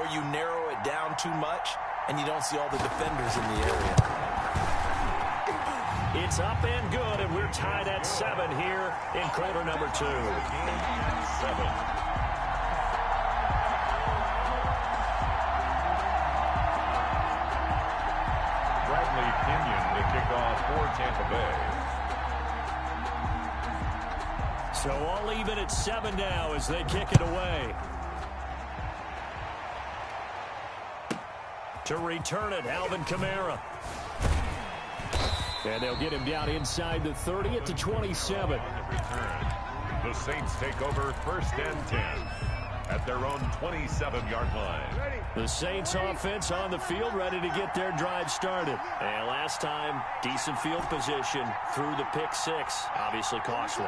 or you narrow it down too much and you don't see all the defenders in the area. It's up and good, and we're tied at 7 here in quarter number 2. 7. Bradley Pinion to kick off for Tampa Bay. So all even at 7 now as they kick it away. To return it, Alvin Kamara. And they'll get him down inside the 30 at the 27. The Saints take over 1st and 10 at their own 27-yard line. The Saints offense on the field, ready to get their drive started. And last time, decent field position through the pick 6. Obviously costly.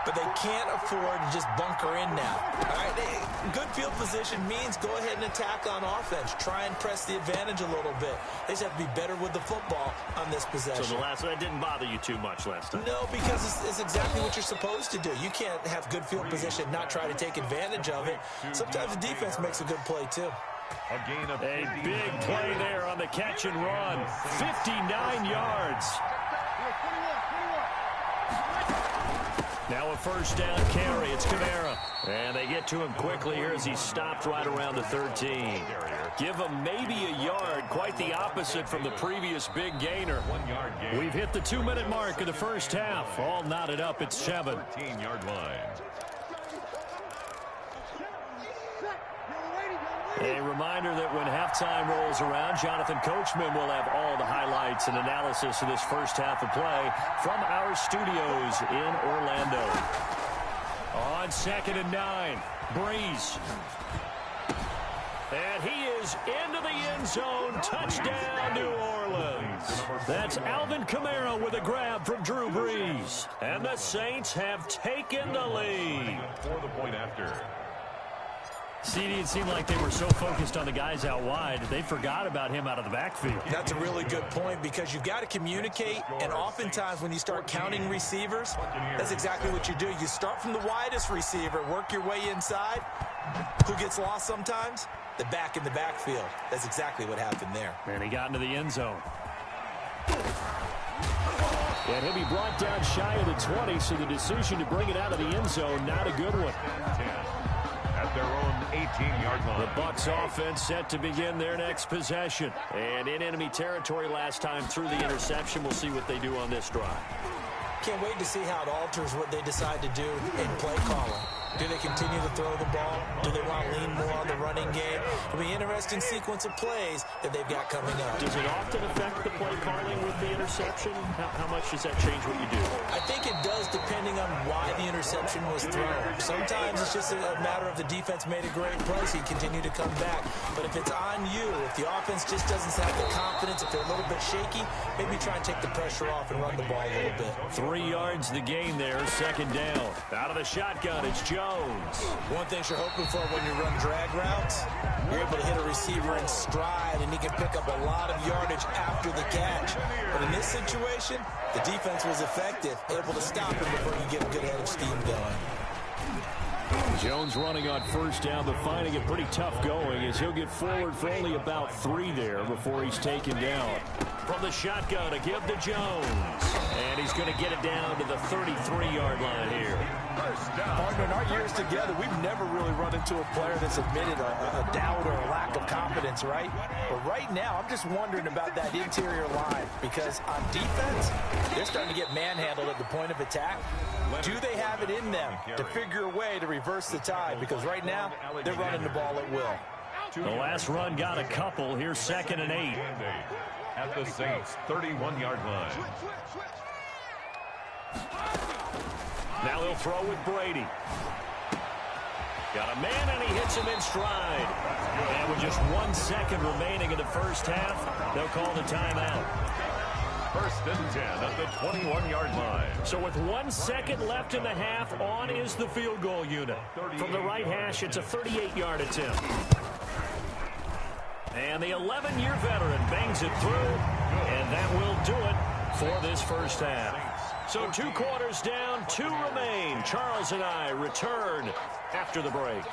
But they can't afford to just bunker in now. All right, good field position means go ahead and attack on offense. Try and press the advantage a little bit. They just have to be better with the football on this possession. So that didn't bother you too much last time? No, because it's exactly what you're supposed to do. You can't have good field position and not try to take advantage of it. Sometimes the defense makes a good play, too. A gain of a big play there on the catch and run. 59 yards. Now a 1st down carry. It's Kamara. And they get to him quickly here as he stopped right around the 13. Give him maybe a yard. Quite the opposite from the previous big gainer. 1-yard gain. We've hit the 2-minute mark of the first half. All knotted up at 7. 13-yard line. A reminder that when halftime rolls around, Jonathan Coachman will have all the highlights and analysis of this first half of play from our studios in Orlando. On 2nd and 9, Breeze. And he is into the end zone. Touchdown, New Orleans. That's Alvin Kamara with a grab from Drew Brees. And the Saints have taken the lead. For the point after. CD, it seemed like they were so focused on the guys out wide that they forgot about him out of the backfield. That's a really good point because you've got to communicate, and oftentimes when you start counting receivers, that's exactly what you do. You start from the widest receiver, work your way inside. Who gets lost sometimes? The back in the backfield. That's exactly what happened there. And he got into the end zone. And he'll be brought down shy of the 20, so the decision to bring it out of the end zone, not a good one. At their own 18-yard line. The Bucs offense set to begin their next possession. And in enemy territory last time through the interception. We'll see what they do on this drive. Can't wait to see how it alters what they decide to do in play calling. Do they continue to throw the ball? Do they want to lean more on the running game? It'll be an interesting sequence of plays that they've got coming up. Does it often affect the play calling with the interception? How much does that change what you do? I think it does depending on why the interception was thrown. Sometimes it's just a matter of the defense made a great play, so you continue to come back. But if it's on you, if the offense just doesn't have the confidence, if they're a little bit shaky, maybe try and take the pressure off and run the ball a little bit. 3 yards the gain there, 2nd down. Out of the shotgun, it's Jones. One thing you're hoping for when you run drag routes, you're able to hit a receiver in stride, and he can pick up a lot of yardage after the catch. But in this situation, the defense was effective, able to stop him before you get a good head of steam going. Jones running on 1st down, but finding it pretty tough going as he'll get forward for only about 3 there before he's taken down. From the shotgun to give to Jones. And he's going to get it down to the 33-yard line here. Partner, in our years together, we've never really run into a player that's admitted a doubt or a lack of confidence, right? But right now, I'm just wondering about that interior line because on defense, they're starting to get manhandled at the point of attack. Do they have it in them to figure a way to reverse the tide? Because right now, they're running the ball at will. The last run got a couple. Here's 2nd and 8. At the Saints' 31-yard line. Now he'll throw with Brady. Got a man, and he hits him in stride. And with just 1 second remaining in the first half, they'll call the timeout. 1st and 10 at the 21-yard line. So with 1 second left in the half, on is the field goal unit. From the right hash, it's a 38-yard attempt. And the 11-year veteran bangs it through, and that will do it for this first half. So 2 quarters down, 2 remain. Charles and I return after the break.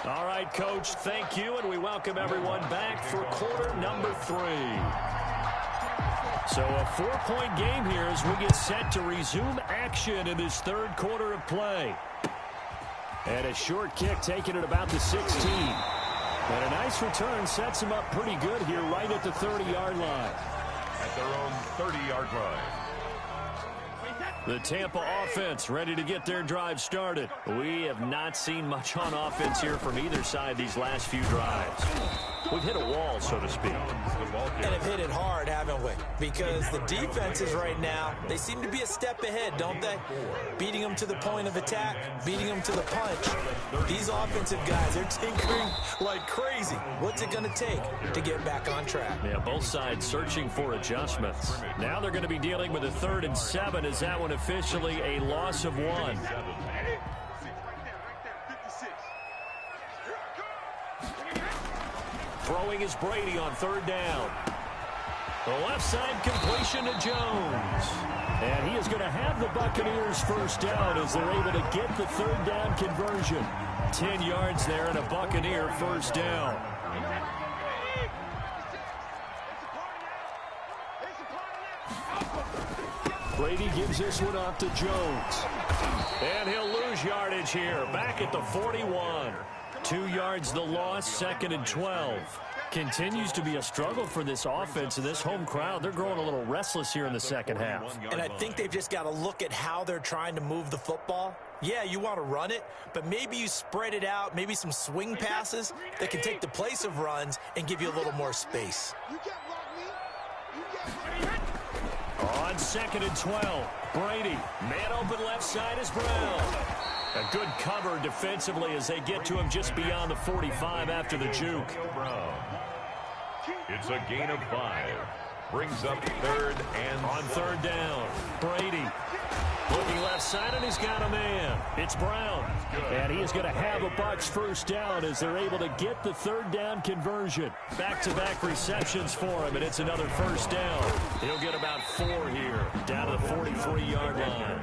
All right, Coach, thank you, and we welcome everyone back for quarter number 3. So a 4-point game here as we get set to resume action in this third quarter of play. And a short kick taken at about the 16. And a nice return sets him up pretty good here right at the 30-yard line. At their own 30-yard line. The Tampa offense ready to get their drive started. We have not seen much on offense here from either side these last few drives. We've hit a wall, so to speak. And have hit it hard, haven't we? Because the defenses right now, they seem to be a step ahead, don't they? Beating them to the point of attack, beating them to the punch. These offensive guys, they're tinkering like crazy. What's it going to take to get back on track? Yeah, both sides searching for adjustments. Now they're going to be dealing with a 3rd and 7. Is that one officially a loss of 1? Throwing is Brady on 3rd down. The left side completion to Jones. And he is going to have the Buccaneers first down as they're able to get the 3rd down conversion. 10 yards there and a Buccaneer first down. Brady gives this one off to Jones. And he'll lose yardage here. Back at the 41. 2 yards the loss, 2nd and 12. Continues to be a struggle for this offense and this home crowd. They're growing a little restless here in the second half. And I think they've just got to look at how they're trying to move the football. Yeah, you want to run it, but maybe you spread it out, maybe some swing passes that can take the place of runs and give you a little more space. On 2nd and 12, Brady. Man open left side is Brown. A good cover defensively as they get to him just beyond the 45 after the juke. It's a gain of 5. Brings up 3rd and on 3rd down, Brady. Looking left side, and he's got a man. It's Brown. And he is going to have a Bucs first down as they're able to get the 3rd down conversion. Back-to-back receptions for him, and it's another first down. He'll get about 4 here, down to the 43-yard line.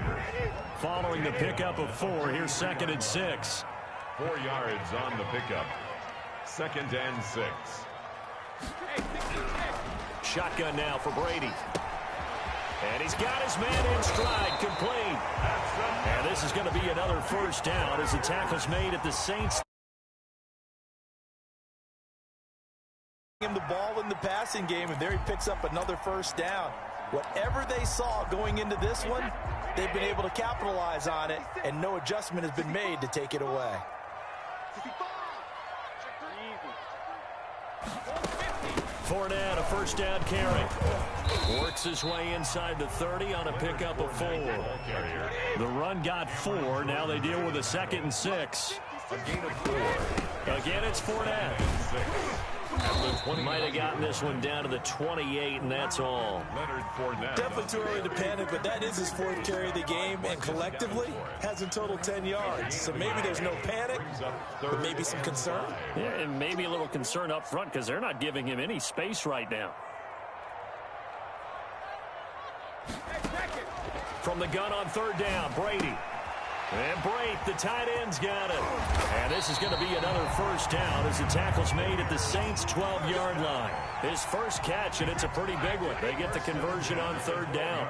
Following the pickup of 4, here's 2nd and 6. 4 yards on the pickup. 2nd and 6. Shotgun now for Brady. And he's got his man in stride, complete. And this is going to be another first down as the tackle's made at the Saints. Him the ball in the passing game, and there he picks up another first down. Whatever they saw going into this one, they've been able to capitalize on it, and no adjustment has been made to take it away. Fournette, a first down carry. Works his way inside the 30 on a pickup of 4. The run got 4. Now they deal with a 2nd and 6. A gain of 4. Again, it's Fournette. Might have gotten this one down to the 28, and that's all. Definitely too early to panic, but that is his 4th carry of the game, and collectively has a total 10 yards. So maybe there's no panic, but maybe some concern. Yeah, and maybe a little concern up front because they're not giving him any space right now. From the gun on 3rd down, Brady. And Brate, the tight end's got it. And this is going to be another first down as the tackle's made at the Saints' 12-yard line. His first catch, and it's a pretty big one. They get the conversion on 3rd down.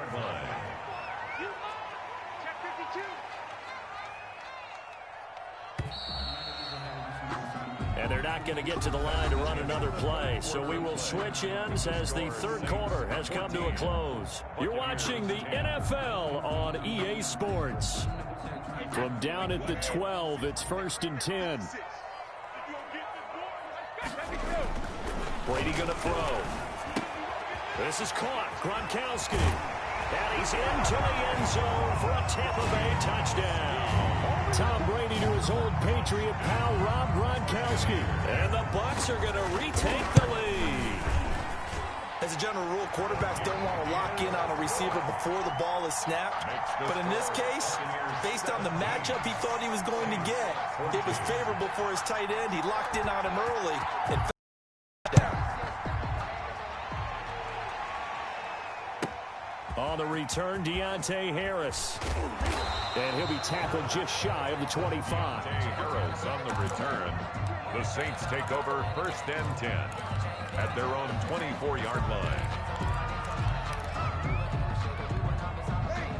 And they're not going to get to the line to run another play. So we will switch ends as the 3rd quarter has come to a close. You're watching the NFL on EA Sports. From down at the 12, it's 1st and 10. Brady going to throw. This is caught. Gronkowski. And he's into the end zone for a Tampa Bay touchdown. Tom Brady to his old Patriot pal, Rob Gronkowski. And the Bucs are going to retake the lead. As a general rule, quarterbacks don't want to lock in on a receiver before the ball is snapped. But in this case, based on the matchup he thought he was going to get, it was favorable for his tight end. He locked in on him early and down. On on the return, Deontay Harris. And he'll be tackled just shy of the 25. Harris on the return. The Saints take over 1st and 10 at their own 24-yard line.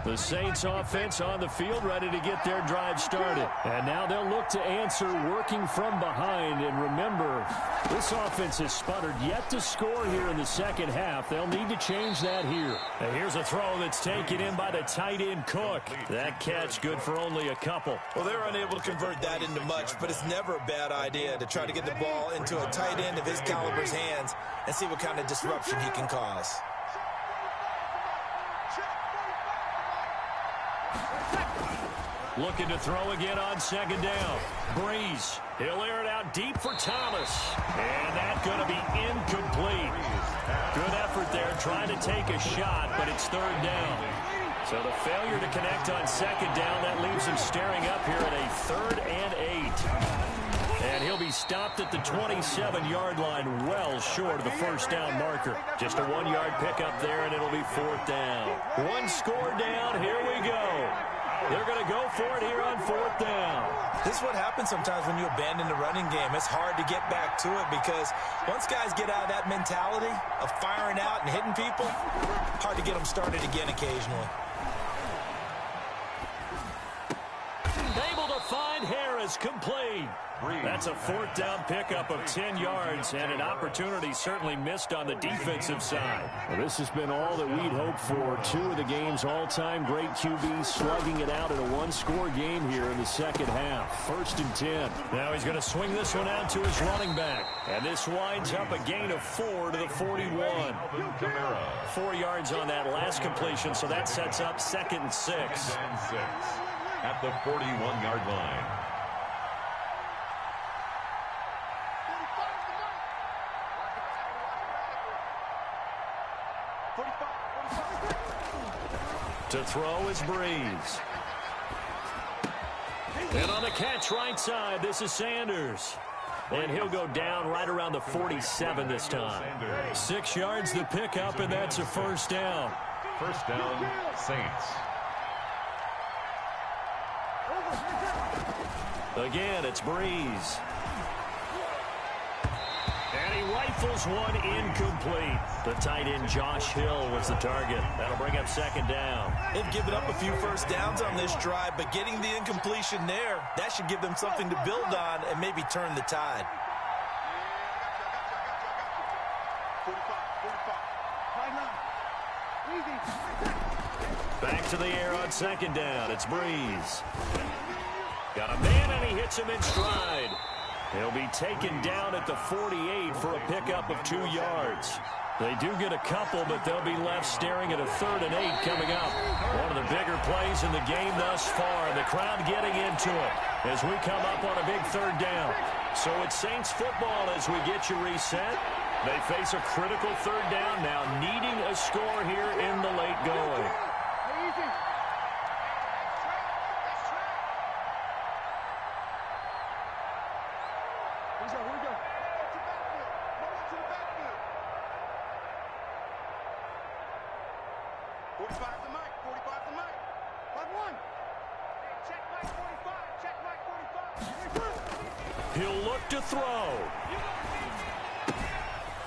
The Saints offense on the field, ready to get their drive started. And now they'll look to answer working from behind. And remember, this offense has sputtered yet to score here in the second half. They'll need to change that here. And here's a throw that's taken in by the tight end Cook. That catch good for only a couple. Well, they're unable to convert that into much, but it's never a bad idea to try to get the ball into a tight end of his caliber's hands and see what kind of disruption he can cause. Looking to throw again on second down. Breeze. He'll air it out deep for Thomas. And that's going to be incomplete. Good effort there trying to take a shot, but it's third down. So the failure to connect on second down, that leaves him staring up here at a 3rd and 8. And he'll be stopped at the 27-yard line, well short of the first down marker. Just a 1-yard pickup there, and it'll be 4th down. One score down. Here we go. They're going to go for it here on 4th down. This is what happens sometimes when you abandon the running game. It's hard to get back to it because once guys get out of that mentality of firing out and hitting people, hard to get them started again occasionally. Able to find Harris, complete. That's a 4th down pickup of 10 yards and an opportunity certainly missed on the defensive side. Well, this has been all that we'd hoped for. 2 of the game's all-time great QBs slugging it out in a 1-score game here in the second half. 1st and 10. Now he's going to swing this one out to his running back. And this winds up a gain of 4 to the 41. 4 yards on that last completion, so that sets up 2nd and 6. At the 41-yard line. To throw is Breeze. And on the catch right side, this is Sanders. And he'll go down right around the 47 this time. 6 yards the pickup, and that's a 1st down. 1st down, Saints. Again, it's Breeze. And he rifles one incomplete. The tight end Josh Hill was the target. That'll bring up 2nd down. They've given up a few first downs on this drive, but getting the incompletion there, that should give them something to build on and maybe turn the tide. Back to the air on 2nd down. It's Breeze. Got a man, and he hits him in stride. He'll be taken down at the 48 for a pickup of 2 yards. They do get a couple, but they'll be left staring at a 3rd and 8 coming up. One of the bigger plays in the game thus far. The crowd getting into it as we come up on a big 3rd down. So it's Saints football as we get you reset. They face a critical 3rd down now, needing a score here in the late going. He'll look to throw.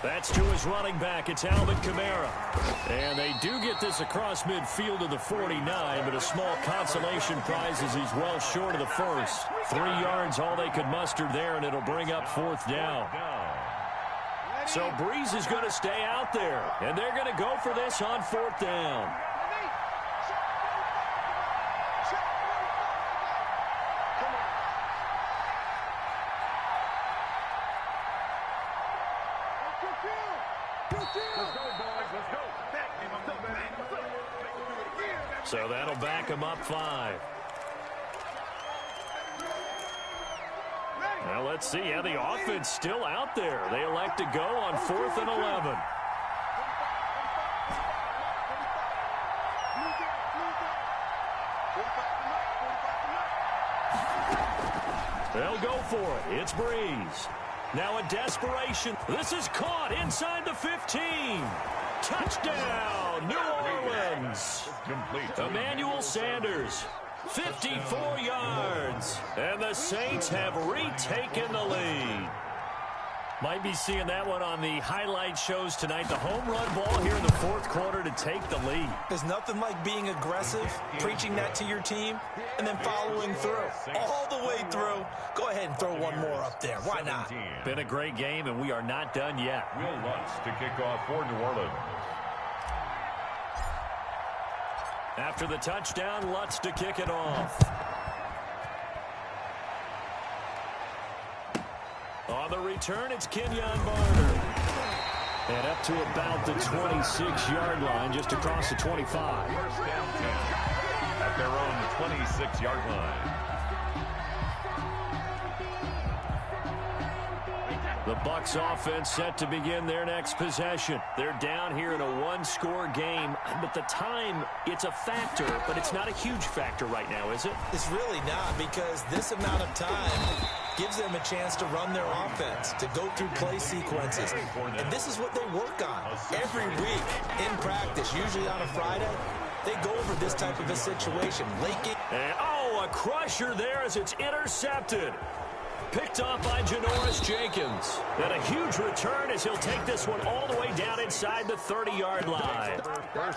That's to his running back. It's Alvin Kamara. And they do get this across midfield to the 49, but a small consolation prize as he's well short of the first. 3 yards, all they could muster there, and it'll bring up 4th down. So Breeze is going to stay out there, and they're going to go for this on 4th down. So that'll back him up 5. Now let's see. Yeah, the offense still out there. They elect to go on 4th and 11. They'll go for it. It's Breeze. Now a desperation. This is caught inside the 15. Touchdown, New Orleans. Emmanuel Sanders, 54 yards. And the Saints have retaken the lead. Might be seeing that one on the highlight shows tonight. The home run ball here in the fourth quarter to take the lead. There's nothing like being aggressive, preaching that to your team, and then following through. All the way through. Go ahead and throw one more up there. Why not? Been a great game, and we are not done yet. Will Lutz to kick off for New Orleans. After the touchdown, Lutz to kick it off. On the return, it's Kenyon Barner. And up to about the 26-yard line, just across the 25. First down 10 at their own 26-yard line. The Bucs offense set to begin their next possession. They're down here in a one-score game. But the time, it's a factor, but it's not a huge factor right now, is it? It's really not, because this amount of time gives them a chance to run their offense, to go through play sequences. And this is what they work on every week in practice, usually on a Friday. They go over this type of a situation. And, a crusher there as it's intercepted. Picked off by Janoris Jenkins. And a huge return as he'll take this one all the way down inside the 30-yard line.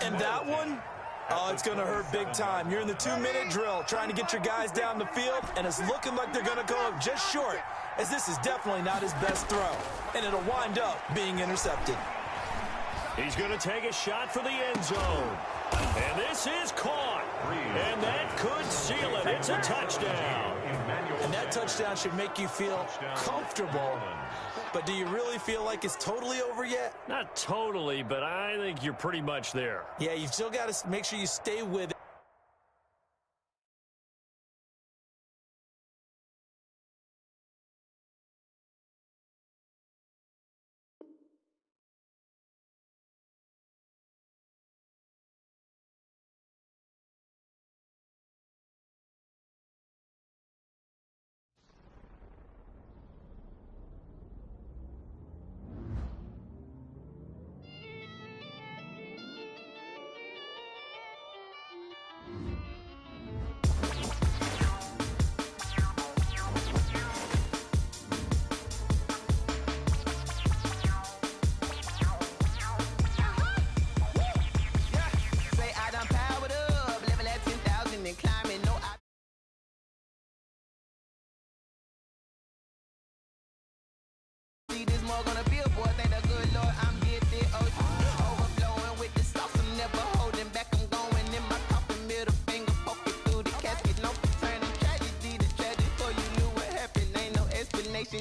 And that one, it's going to hurt big time. You're in the 2-minute drill trying to get your guys down the field, and it's looking like they're going to go up just short, as this is definitely not his best throw. And it'll wind up being intercepted. He's going to take a shot for the end zone. And this is caught. And that could seal it. It's a touchdown. And that touchdown should make you feel comfortable. But do you really feel like it's totally over yet? Not totally, but I think you're pretty much there. Yeah, you've still got to make sure you stay with it.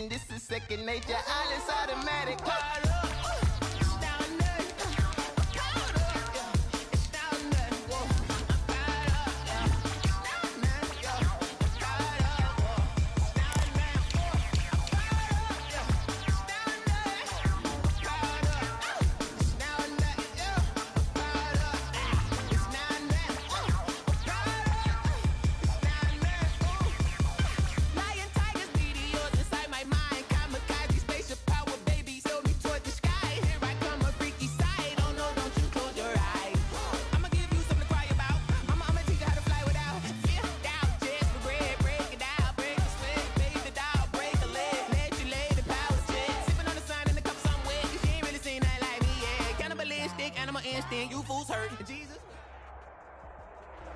This is second nature. All is automatic.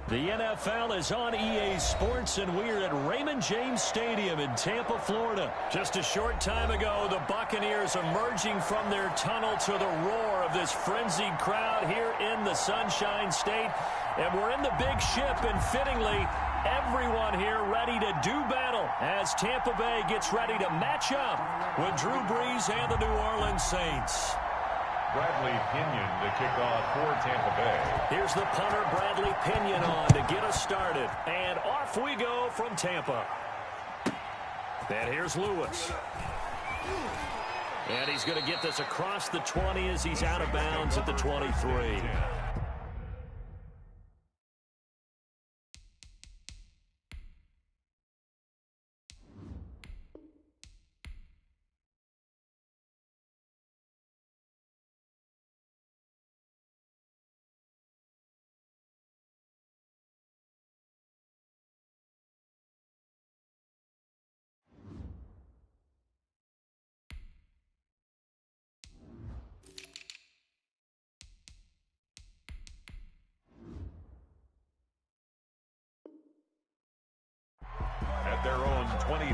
The NFL is on EA Sports, and we're at Raymond James Stadium in Tampa, Florida. Just a short time ago, the Buccaneers emerging from their tunnel to the roar of this frenzied crowd here in the Sunshine State. And we're in the big ship, and fittingly, everyone here ready to do battle as Tampa Bay gets ready to match up with Drew Brees and the New Orleans Saints. Bradley Pinion to kick off for Tampa Bay. Here's the punter, Bradley Pinion, on to get us started. And off we go from Tampa. And here's Lewis. And he's going to get this across the 20 as he's out of bounds at the 23.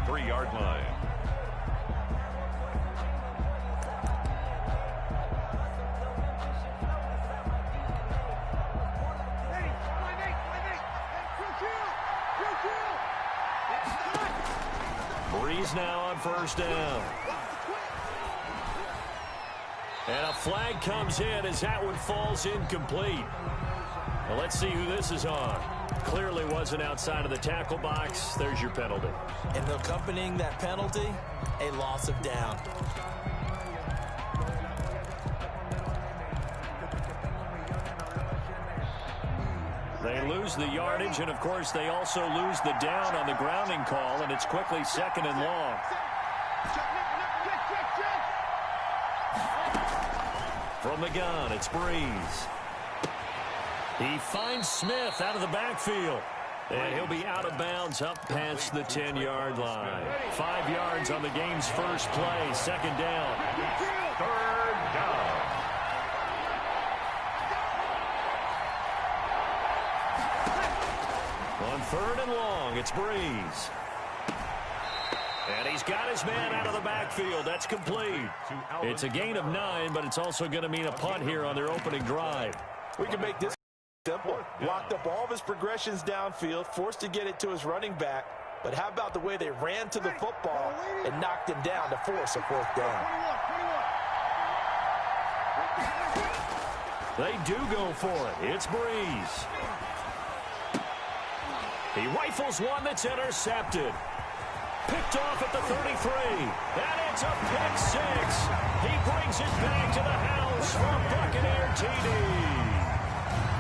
3-yard line. Breeze now on first down. And a flag comes in as that one falls incomplete. Well, let's see who this is on. Clearly wasn't outside of the tackle box. There's your penalty. And accompanying that penalty, a loss of down. They lose the yardage, and of course they also lose the down on the grounding call, and it's quickly 2nd and long. From the gun, it's Breeze. He finds Smith out of the backfield. And he'll be out of bounds up past the 10-yard line. 5 yards on the game's first play, 2nd down. 3rd down. On 3rd and long, it's Breeze. And he's got his man out of the backfield. That's complete. It's a gain of 9, but it's also going to mean a punt here on their opening drive. We can make this simple. Blocked up all of his progressions downfield, forced to get it to his running back. But how about the way they ran to the football and knocked him down to force a 4th down? They do go for it. It's Breeze. He rifles one that's intercepted. Picked off at the 33. And it's a pick 6. He brings it back to the house for Buccaneer TD.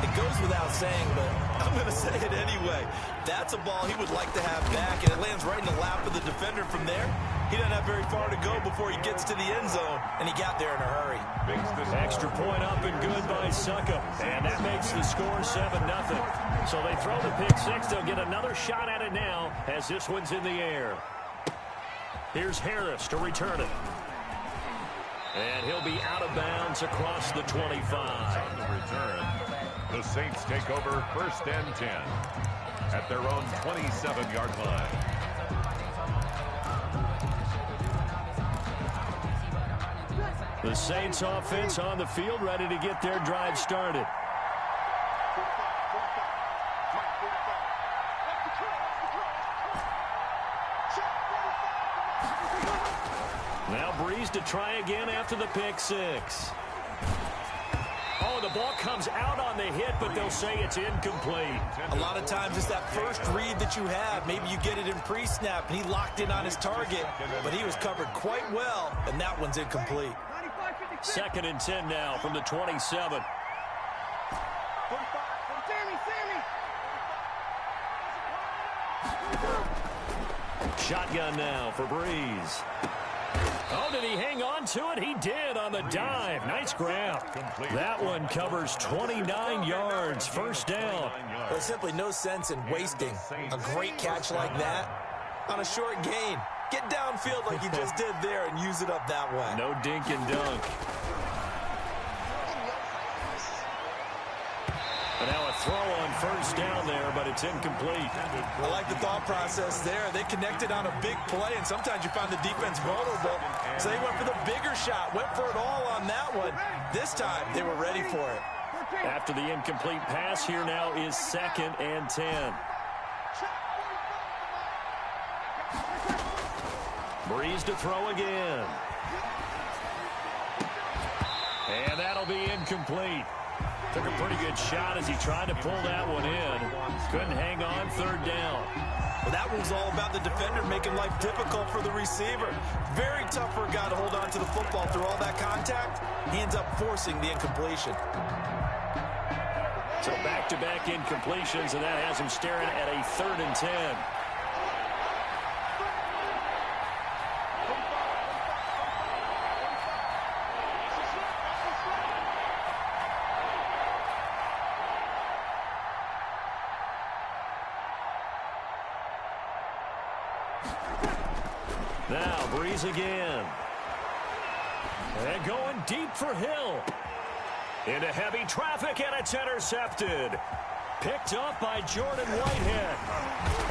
It goes without saying, but I'm going to say it anyway. That's a ball he would like to have back, and it lands right in the lap of the defender from there. He doesn't have very far to go before he gets to the end zone, and he got there in a hurry. Extra point up and good by Succop, and that makes the score 7-0. So they throw the pick 6. They'll get another shot at it now as this one's in the air. Here's Harris to return it. And he'll be out of bounds across the 25. On the return, the Saints take over 1st and 10 at their own 27-yard line. The Saints offense on the field, ready to get their drive started. Now Breeze to try again after the pick 6. Oh, the ball comes out on the hit, but they'll say it's incomplete. A lot of times it's that first read that you have. Maybe you get it in pre-snap, and he locked in on his target, but he was covered quite well, and that one's incomplete. 2nd and 10 now from the 27. Shotgun now for Breeze. Oh, did he hang on to it? He did on the dive. Nice grab. That one covers 29 yards. 1st down. There's simply no sense in wasting a great catch like that on a short gain. Get downfield like you just did there and use it up that way. No dink and dunk. And now a throw on 1st down there, but it's incomplete. I like the thought process there. They connected on a big play, and sometimes you find the defense vulnerable. So they went for the bigger shot, went for it all on that one. This time, they were ready for it. After the incomplete pass, here now is 2nd and 10. Breeze to throw again. And that'll be incomplete. Took a pretty good shot as he tried to pull that one in. Couldn't hang on. 3rd down. Well, that was all about the defender making life difficult for the receiver. Very tough for a guy to hold on to the football through all that contact. He ends up forcing the incompletion. So back-to-back incompletions, and that has him staring at a 3rd and 10. Now Breeze again. And going deep for Hill. Into heavy traffic, and it's intercepted. Picked up by Jordan Whitehead.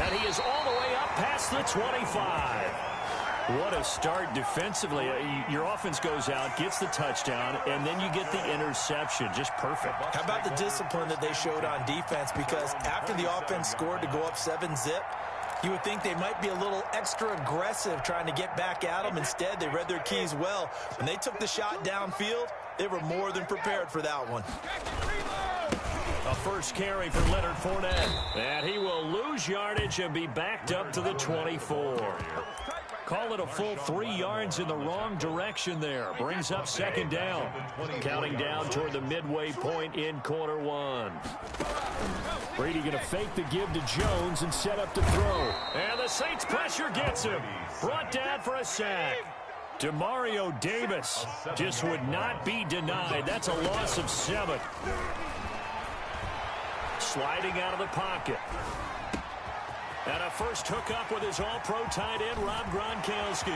And he is all the way up past the 25. What a start defensively. Your offense goes out, gets the touchdown, and then you get the interception. Just perfect. How about the discipline that they showed on defense? Because after the offense scored to go up 7-zip, you would think they might be a little extra aggressive trying to get back at them. Instead, they read their keys well. When they took the shot downfield, they were more than prepared for that one. A first carry for Leonard Fournette. And he will lose yardage and be backed up to the 24. Call it a full 3 yards in the wrong direction there. Brings up second down. Counting down toward the midway point in quarter one. Brady going to fake the give to Jones and set up to throw. And the Saints pressure gets him. Brought down for a sack. Demario Davis just would not be denied. That's a loss of 7. Sliding out of the pocket. And a first hookup with his all-pro tight end, Rob Gronkowski.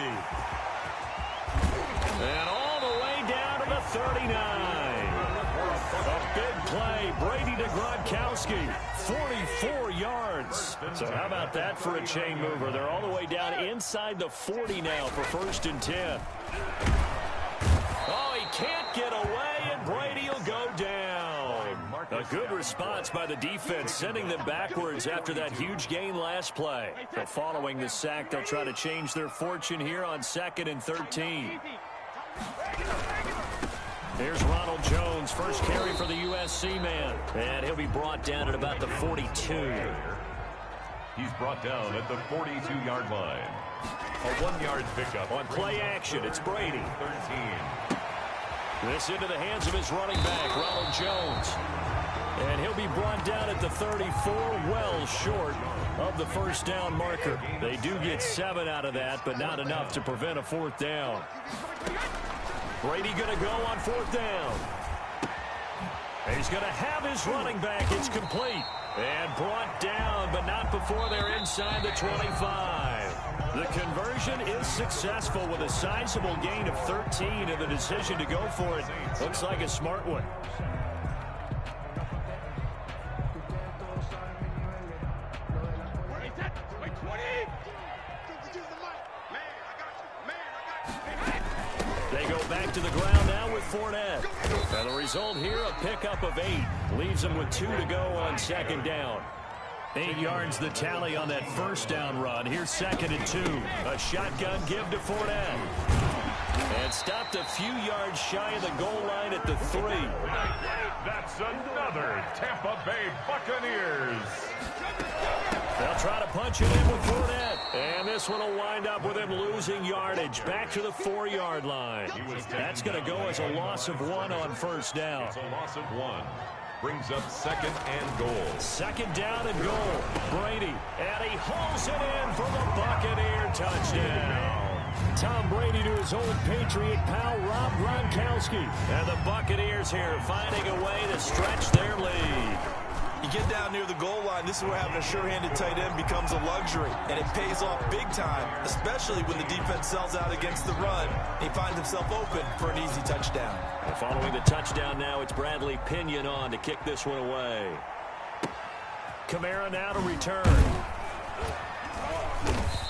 And all the way down to the 39. A big play. Brady to Gronkowski. 44 yards. So how about that for a chain mover? They're all the way down inside the 40 now for 1st and 10. Oh, he can't get away, and Brady will go down. A good response by the defense, sending them backwards after that huge gain last play. So following the sack, they'll try to change their fortune here on 2nd and 13. Here's Ronald Jones, first carry for the USC man. And he'll be brought down at about the 42. He's brought down at the 42-yard line. A 1-yard pickup. On play action, it's Brady. 13. This into the hands of his running back, Ronald Jones. And he'll be brought down at the 34, well short of the first down marker. They do get 7 out of that, but not enough to prevent a 4th down. Brady going to go on 4th down. He's going to have his running back. It's complete. And brought down, but not before they're inside the 25. The conversion is successful with a sizable gain of 13, and the decision to go for it looks like a smart one. They go back to the ground now with Fournette. And the result here, a pickup of 8. Leaves them with 2 to go on 2nd down. 8 yards the tally on that first down run. Here's 2nd and 2. A shotgun give to Fournette. And stopped a few yards shy of the goal line at the 3. That's another Tampa Bay Buccaneers. They'll try to punch it in with Fournette. And this one will wind up with him losing yardage back to the 4-yard line. That's going to go as a loss of 1 on first down. It's a loss of 1. Brings up 2nd and goal. 2nd down and goal. Brady. And he hauls it in for the Buccaneer touchdown. Tom Brady to his old Patriot pal, Rob Gronkowski. And the Buccaneers here finding a way to stretch their lead. You get down near the goal line, this is where having a sure-handed tight end becomes a luxury. And it pays off big time, especially when the defense sells out against the run. He finds himself open for an easy touchdown. And following the touchdown now, it's Bradley Pinion on to kick this one away. Kamara now to return.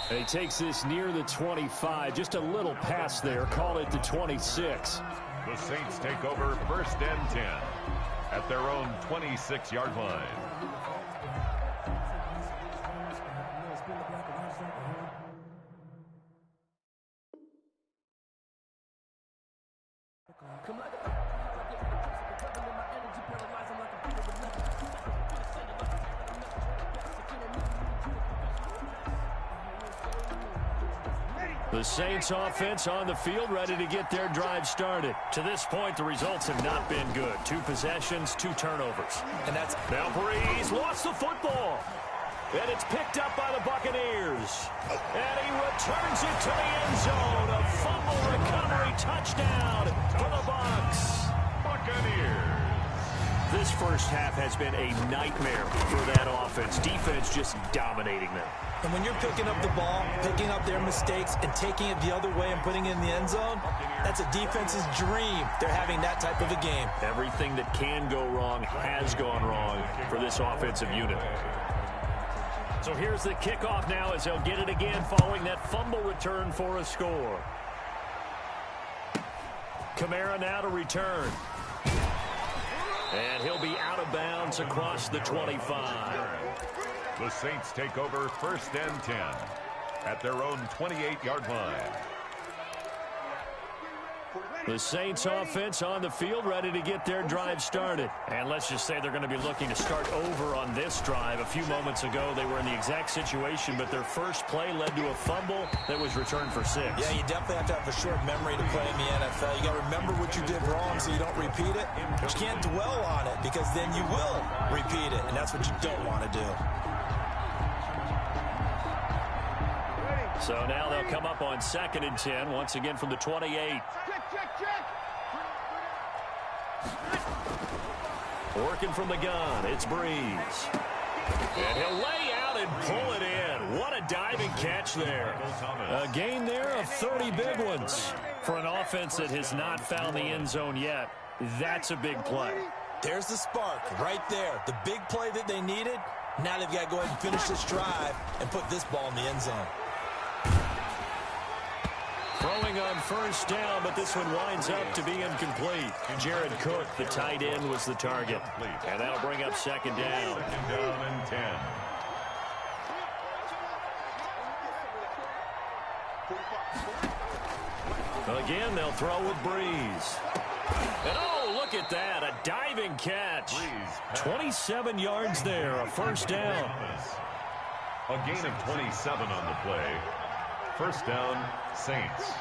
And he takes this near the 25. Just a little pass there. Call it the 26. The Saints take over 1st and 10 at their own 26-yard line. The Saints offense on the field, ready to get their drive started. To this point, the results have not been good. 2 possessions, 2 turnovers. And that's now Breeze lost the football. And it's picked up by the Buccaneers. And he returns it to the end zone. A fumble recovery touchdown for the Bucs. Buccaneers. This first half has been a nightmare for that offense. Defense just dominating them. And when you're picking up the ball, picking up their mistakes, and taking it the other way and putting it in the end zone, That's a defense's dream. They're having that type of a game. Everything that can go wrong has gone wrong for this offensive unit. So here's the kickoff now as they'll get it again following that fumble return for a score. Kamara now to return. And he'll be out of bounds across the 25. The Saints take over 1st and 10 at their own 28-yard line. The Saints offense on the field ready to get their drive started. And let's just say they're going to be looking to start over on this drive. A few moments ago, they were in the exact situation, but their first play led to a fumble that was returned for 6. Yeah, you definitely have to have a short memory to play in the NFL. You got to remember what you did wrong so you don't repeat it. But you can't dwell on it because then you will repeat it, and that's what you don't want to do. So now they'll come up on 2nd and 10, once again from the 28. Working from the gun, it's Breeze. And he'll lay out and pull it in. What a diving catch there. A gain there of 30 big ones. For an offense that has not found the end zone yet, that's a big play. There's the spark right there. The big play that they needed. Now they've got to go ahead and finish this drive and put this ball in the end zone. Throwing on 1st down, but this one winds up to be incomplete. Jared Cook, the tight end, was the target. And that'll bring up 2nd down. 2nd down and 10. Again, they'll throw with Breeze. And oh, look at that, a diving catch. 27 yards there, a 1st down. A gain of 27 on the play. 1st down, Saints.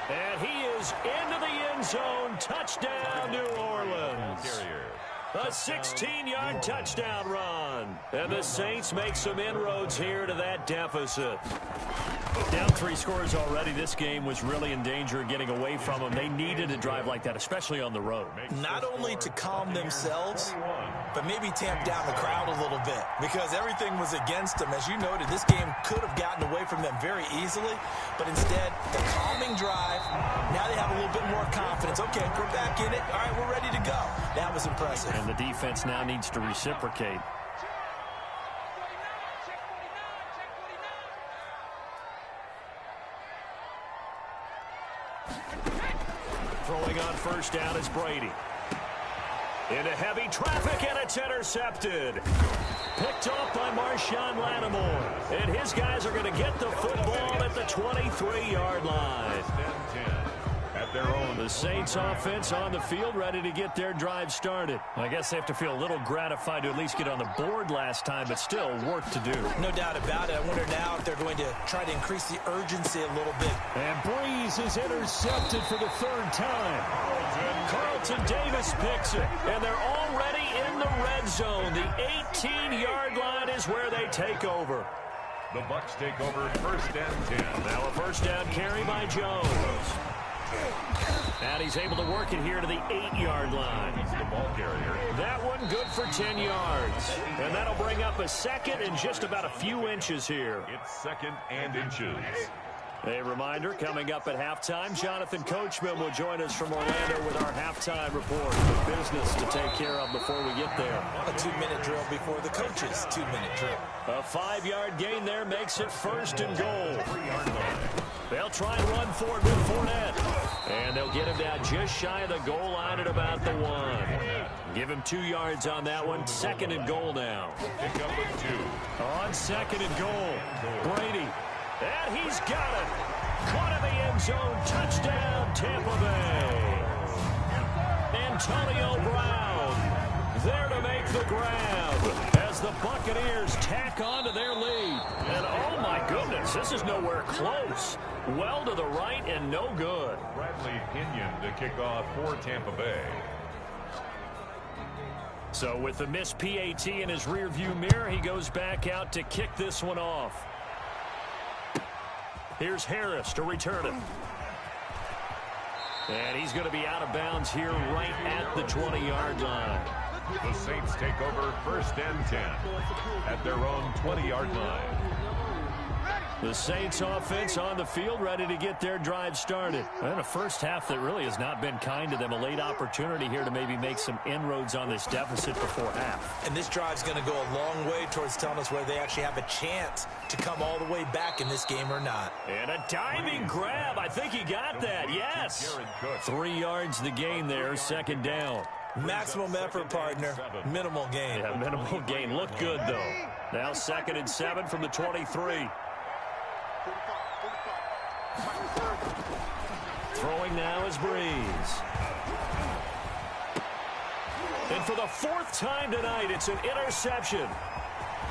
And he is into the end zone. Touchdown, New Orleans. A 16-yard touchdown run. And the Saints make some inroads here to that deficit. Down 3 scores already. This game was really in danger of getting away from them. They needed a drive like that, especially on the road. Not only to calm themselves, but maybe tamp down the crowd a little bit because everything was against them. As you noted, this game could have gotten away from them very easily, but instead, the calming drive, now they have a little bit more confidence. Okay, we're back in it. All right, we're ready to go. That was impressive. And the defense now needs to reciprocate. Throwing on 1st down is Brady. Into heavy traffic, and it's intercepted. Picked off by Marshawn Lattimore. And his guys are going to get the football at the 23-yard line. At their own. The Saints offense on the field ready to get their drive started. I guess they have to feel a little gratified to at least get on the board last time, but still work to do. No doubt about it. I wonder now if they're going to try to increase the urgency a little bit. And Breeze is intercepted for the 3rd time. Carlton Davis picks it, and they're already in the red zone. The 18-yard line is where they take over. The Bucs take over 1st and 10. Now a 1st down carry by Jones. And he's able to work it here to the 8-yard line. He's the ball carrier. That one good for 10 yards. And that'll bring up a 2nd and just about a few inches here. It's 2nd and inches. A reminder, coming up at halftime, Jonathan Coachman will join us from Orlando with our halftime report. Business to take care of before we get there. A 2-minute drill before the coach's 2-minute drill. A 5-yard gain there makes it 1st and goal. They'll try and run for it with Fournette. And they'll get him down just shy of the goal line at about the 1. Give him 2 yards on that one. 2nd and goal now. Pick up with 2. On 2nd and goal, Brady. And he's got it. Caught in the end zone. Touchdown, Tampa Bay. Antonio Brown there to make the grab as the Buccaneers tack on to their lead. And oh my goodness, this is nowhere close. Well to the right and no good. Bradley Pinion to kick off for Tampa Bay. So with the missed PAT in his rearview mirror, he goes back out to kick this one off. Here's Harris to return it. And he's going to be out of bounds here right at the 20-yard line. The Saints take over 1st and 10 at their own 20-yard line. The Saints offense on the field, ready to get their drive started. And a first half that really has not been kind to them. A late opportunity here to maybe make some inroads on this deficit before half. And this drive's going to go a long way towards telling us whether they actually have a chance to come all the way back in this game or not. And a diving grab. I think he got that. Yes. 3 yards the gain there, second down. Maximum effort, partner. Minimal gain. Yeah, minimal gain. Looked good, though. Now 2nd and 7 from the 23. Throwing now is Breeze. And for the 4th time tonight, it's an interception.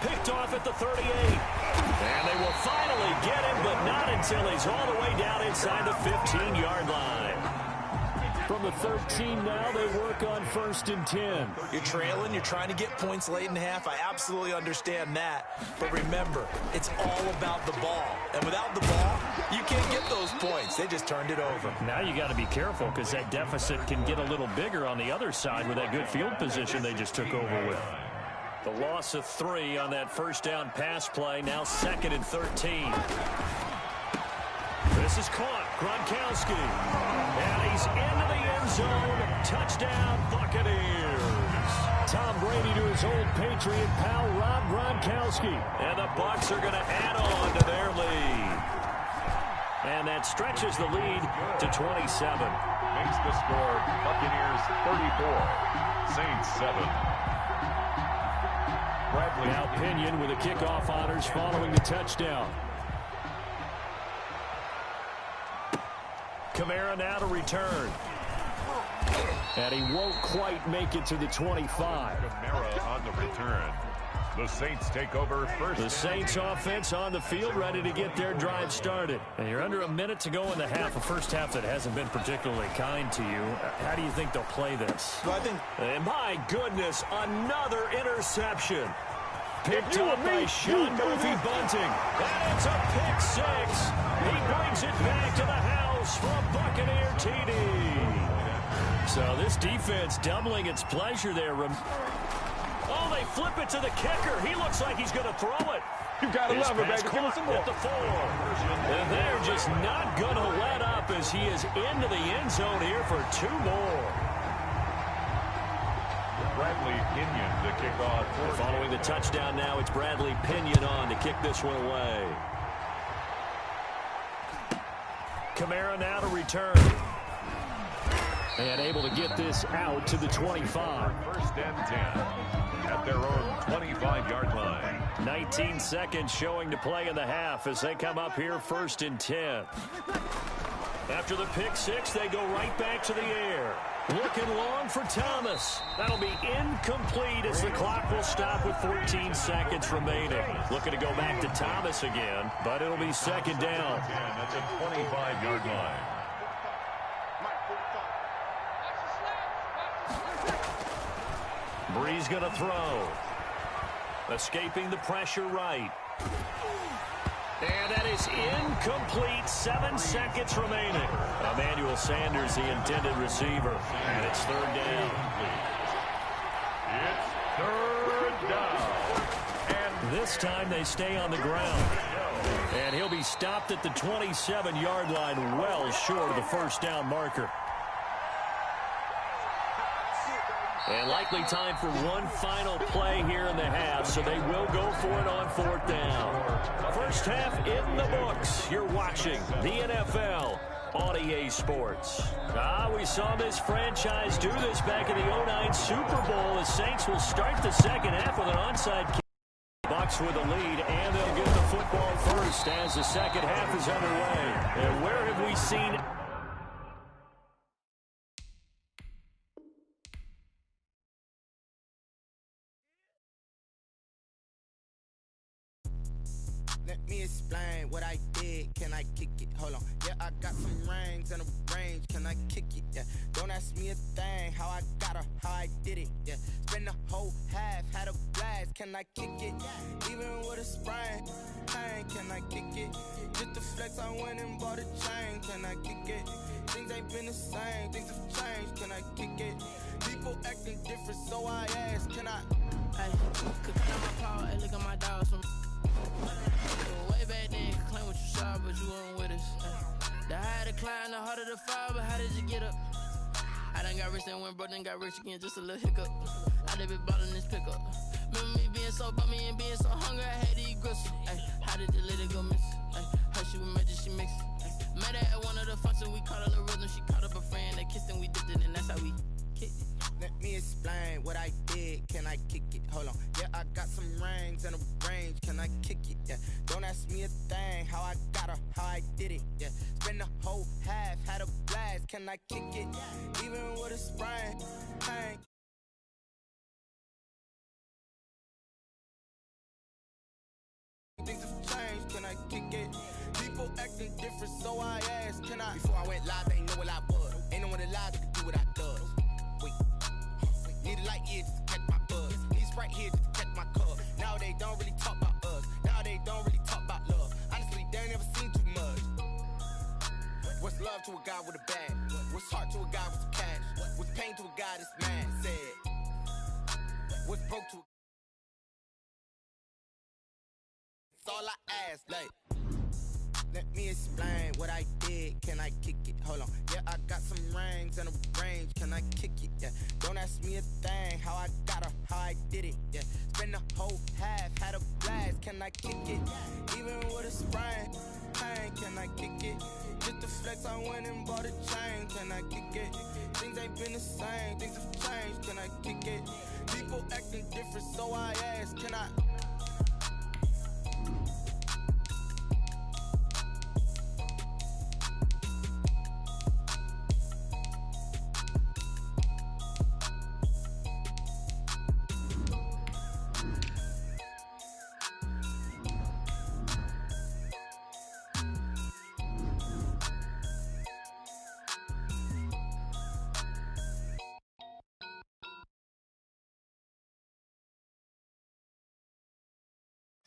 Picked off at the 38. And they will finally get him, but not until he's all the way down inside the 15-yard line. From the 13 now, they work on 1st and 10. You're trailing. You're trying to get points late in half. I absolutely understand that. But remember, it's all about the ball. And without the ball, you can't get those points. They just turned it over. Now you got to be careful because that deficit can get a little bigger on the other side with that good field position they just took over with. The loss of 3 on that first down pass play. Now 2nd and 13. This is caught. Gronkowski. And he's into the end zone. Touchdown, Buccaneers. Tom Brady to his old Patriot pal, Rob Gronkowski. And the Bucs are going to add on to their lead. And that stretches the lead to 27. Makes the score Buccaneers 34, Saints 7. Bradley. Now Pinion with the kickoff honors following the touchdown. Kamara now to return. And he won't quite make it to the 25. Kamara on the return. The Saints take over first. The Saints offense on the field, ready to get their drive started. And you're under a minute to go in the half, a first half that hasn't been particularly kind to you. How do you think they'll play this? Well, I think, and my goodness, another interception. Picked up by Sean Murphy Bunting. And it's a pick 6. He brings it back to the house for a Buccaneer TD. So this defense doubling its pleasure there. Oh, they flip it to the kicker. He looks like he's going to throw it. You got to love it, baby. Give us some more. At the 4. And they're just not going to let up as he is into the end zone here for 2 more. Bradley Pinion to kick off. Following the touchdown now, it's Bradley Pinion on to kick this one away. Kamara now to return. And able to get this out to the 25. 1st and 10 at their own 25-yard line. 19 seconds showing to play in the half as they come up here 1st and 10. After the pick 6, they go right back to the air. Looking long for Thomas. That'll be incomplete as the clock will stop with 14 seconds remaining. Looking to go back to Thomas again, but it'll be 2nd down. At the 25-yard line. Breeze going to throw. Escaping the pressure right. And that is incomplete. 7 seconds remaining. Emmanuel Sanders, the intended receiver. And it's 3rd down. It's 3rd down. And this time they stay on the ground. And he'll be stopped at the 27-yard line, well short of the 1st down marker. And likely time for one final play here in the half, so they will go for it on 4th down. First half in the books. You're watching the NFL on EA Sports. We saw this franchise do this back in the 09 Super Bowl. The Saints will start the second half with an onside kick. Bucs with a lead, and they'll get the football first as the second half is underway. And where have we seen... Let me explain what I did. Can I kick it? Hold on. Yeah, I got some rings and a range. Can I kick it? Yeah. Don't ask me a thing. How I got her, how I did it. Yeah. Spend the whole half, had a blast. Can I kick it? Even with a sprain. Pain, can I kick it? Just the flex, I went and bought a chain. Can I kick it? Things ain't been the same. Things have changed. Can I kick it? People acting different, so I ask. Can I? Hey, cook on my paw, hey, look at my dogs from. Way back then, claim what you saw, but you weren't with us. The higher the climb, the harder the fall, but how did you get up? I done got rich and went broke, then got rich again, just a little hiccup. I done been ballin' this pickup. Remember me being so bummy and being so hungry, I had to eat gristle. Ay, how did the lady go miss? Ay, her she was major, she mixed. Met her at one of the functions, we caught a little rhythm. She caught up a friend, they kissed and we dipped it, and that's how we kicked it. Let me explain what I did. Can I kick it? Hold on. Yeah, I got some rings and a range. Can I kick it? Yeah. Don't ask me a thing. How I got her, how I did it. Yeah. Spend the whole half, had a blast. Can I kick it? Even with a sprain. Pain. Things have changed. Can I kick it? People acting different, so I asked. Can I? Before I went live, they ain't know what I was. Ain't no one alive that could do what I does. Wait. Need a light here just to catch my buzz. Need Sprite here just to catch my cup. Now they don't really talk about us. Now they don't really talk about love. Honestly, they ain't never seen too much. What's love to a guy with a bag? What's heart to a guy with some cash? What's pain to a guy that's mad? Said. What's broke to a... That's all I ask, like. Let me explain what I did. Can I kick it? Hold on. Yeah, I got some rings and a range. Can I kick it? Yeah. Don't ask me a thing. How I got her, how I did it. Yeah. Spend the whole half, had a blast. Can I kick it? Even with a sprain. Pain. Can I kick it? Just the flex, I went and bought a chain. Can I kick it? Things ain't been the same. Things have changed. Can I kick it? People acting different, so I ask. Can I?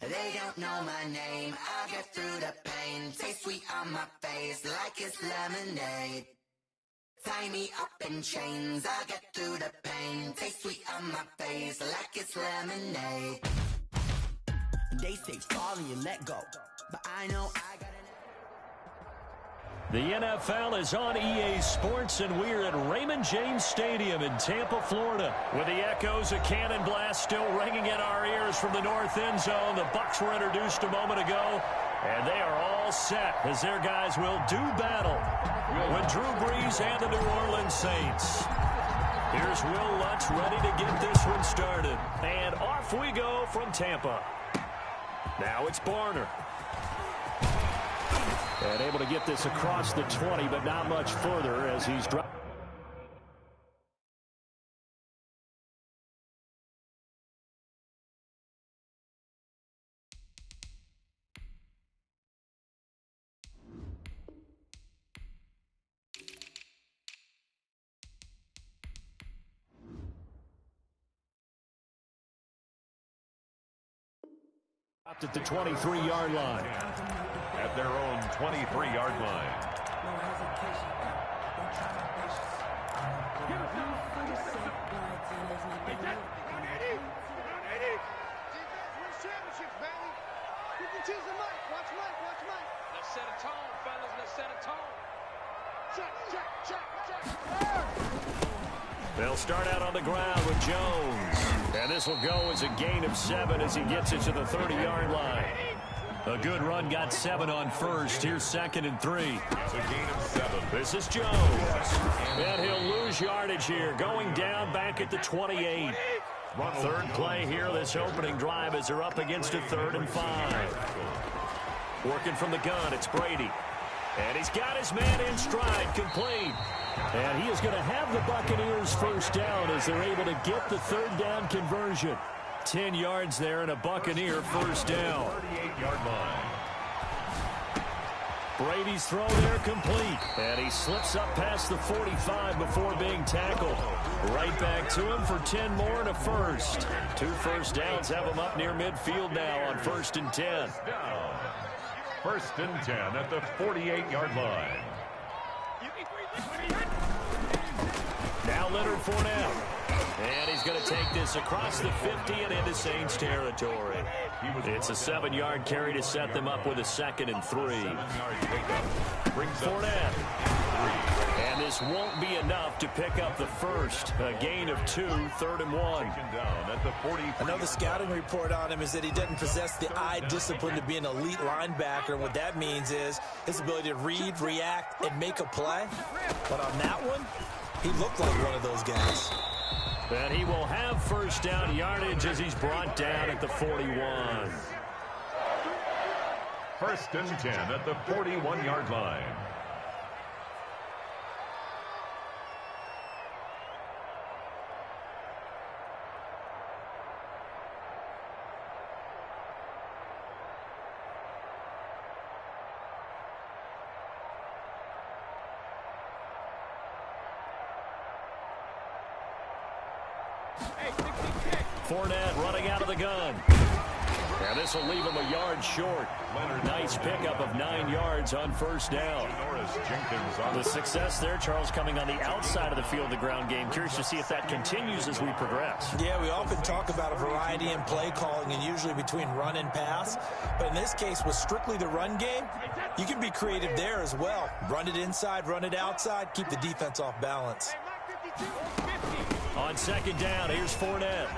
They don't know my name, I get through the pain. Taste sweet on my face like it's lemonade. Tie me up in chains, I get through the pain. Taste sweet on my face like it's lemonade. They say fall and you let go, but I know I got The NFL is on EA Sports, and we're at Raymond James Stadium in Tampa, Florida. With the echoes of Cannon Blast still ringing in our ears from the north end zone. The Bucs were introduced a moment ago, and they are all set as their guys will do battle with Drew Brees and the New Orleans Saints. Here's Will Lutz ready to get this one started. And off we go from Tampa. Now it's Barner. And able to get this across the 20, but not much further as he's dropped. Up at the 23-yard line. At their own 23-yard line. Let's set a tone, fellas. Let's set a tone. Check. They'll start out on the ground with Jones. And this will go as a gain of 7 as he gets it to the 30-yard line. A good run, got 7 on first. Here's 2nd and 3. It's a gain of 7. This is Jones. And he'll lose yardage here, going down back at the 28. Third play here, this opening drive, as they're up against a 3rd and 5. Working from the gun, it's Brady. And he's got his man in stride, complete. And he is going to have the Buccaneers first down as they're able to get the 3rd down conversion. 10 yards there and a Buccaneer first down. 38-yard line. Brady's throw there complete. And he slips up past the 45 before being tackled. Right back to him for 10 more and a first. 2 first downs have him up near midfield now on 1st and 10. 1st and 10 at the 48-yard line. Now Leonard Fournette. And he's going to take this across the 50 and into Saints territory. It's a 7-yard carry to set them up with a 2nd and 3. Fournette. And this won't be enough to pick up the first. A gain of 2, 3rd and 1. Another scouting report on him is that he doesn't possess the eye discipline to be an elite linebacker. And what that means is his ability to read, react, and make a play. But on that one, he looked like one of those guys. And he will have first down yardage as he's brought down at the 41. 1st and 10 at the 41-yard line. Fournette running out of the gun. And this will leave him a yard short. Nice pickup of 9 yards on first down. The success there, Charles, coming on the outside of the field, the ground game. Curious to see if that continues as we progress. Yeah, we often talk about a variety in play calling and usually between run and pass. But in this case, with strictly the run game, you can be creative there as well. Run it inside, run it outside, keep the defense off balance. On 2nd down, here's Fournette.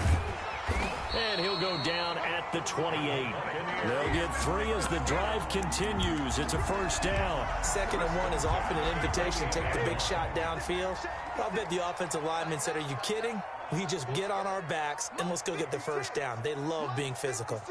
And he'll go down at the 28. They'll get 3 as the drive continues. It's a first down. 2nd and 1 is often an invitation to take the big shot downfield. I'll bet the offensive lineman said, "Are you kidding? We just get on our backs and let's go get the first down." They love being physical.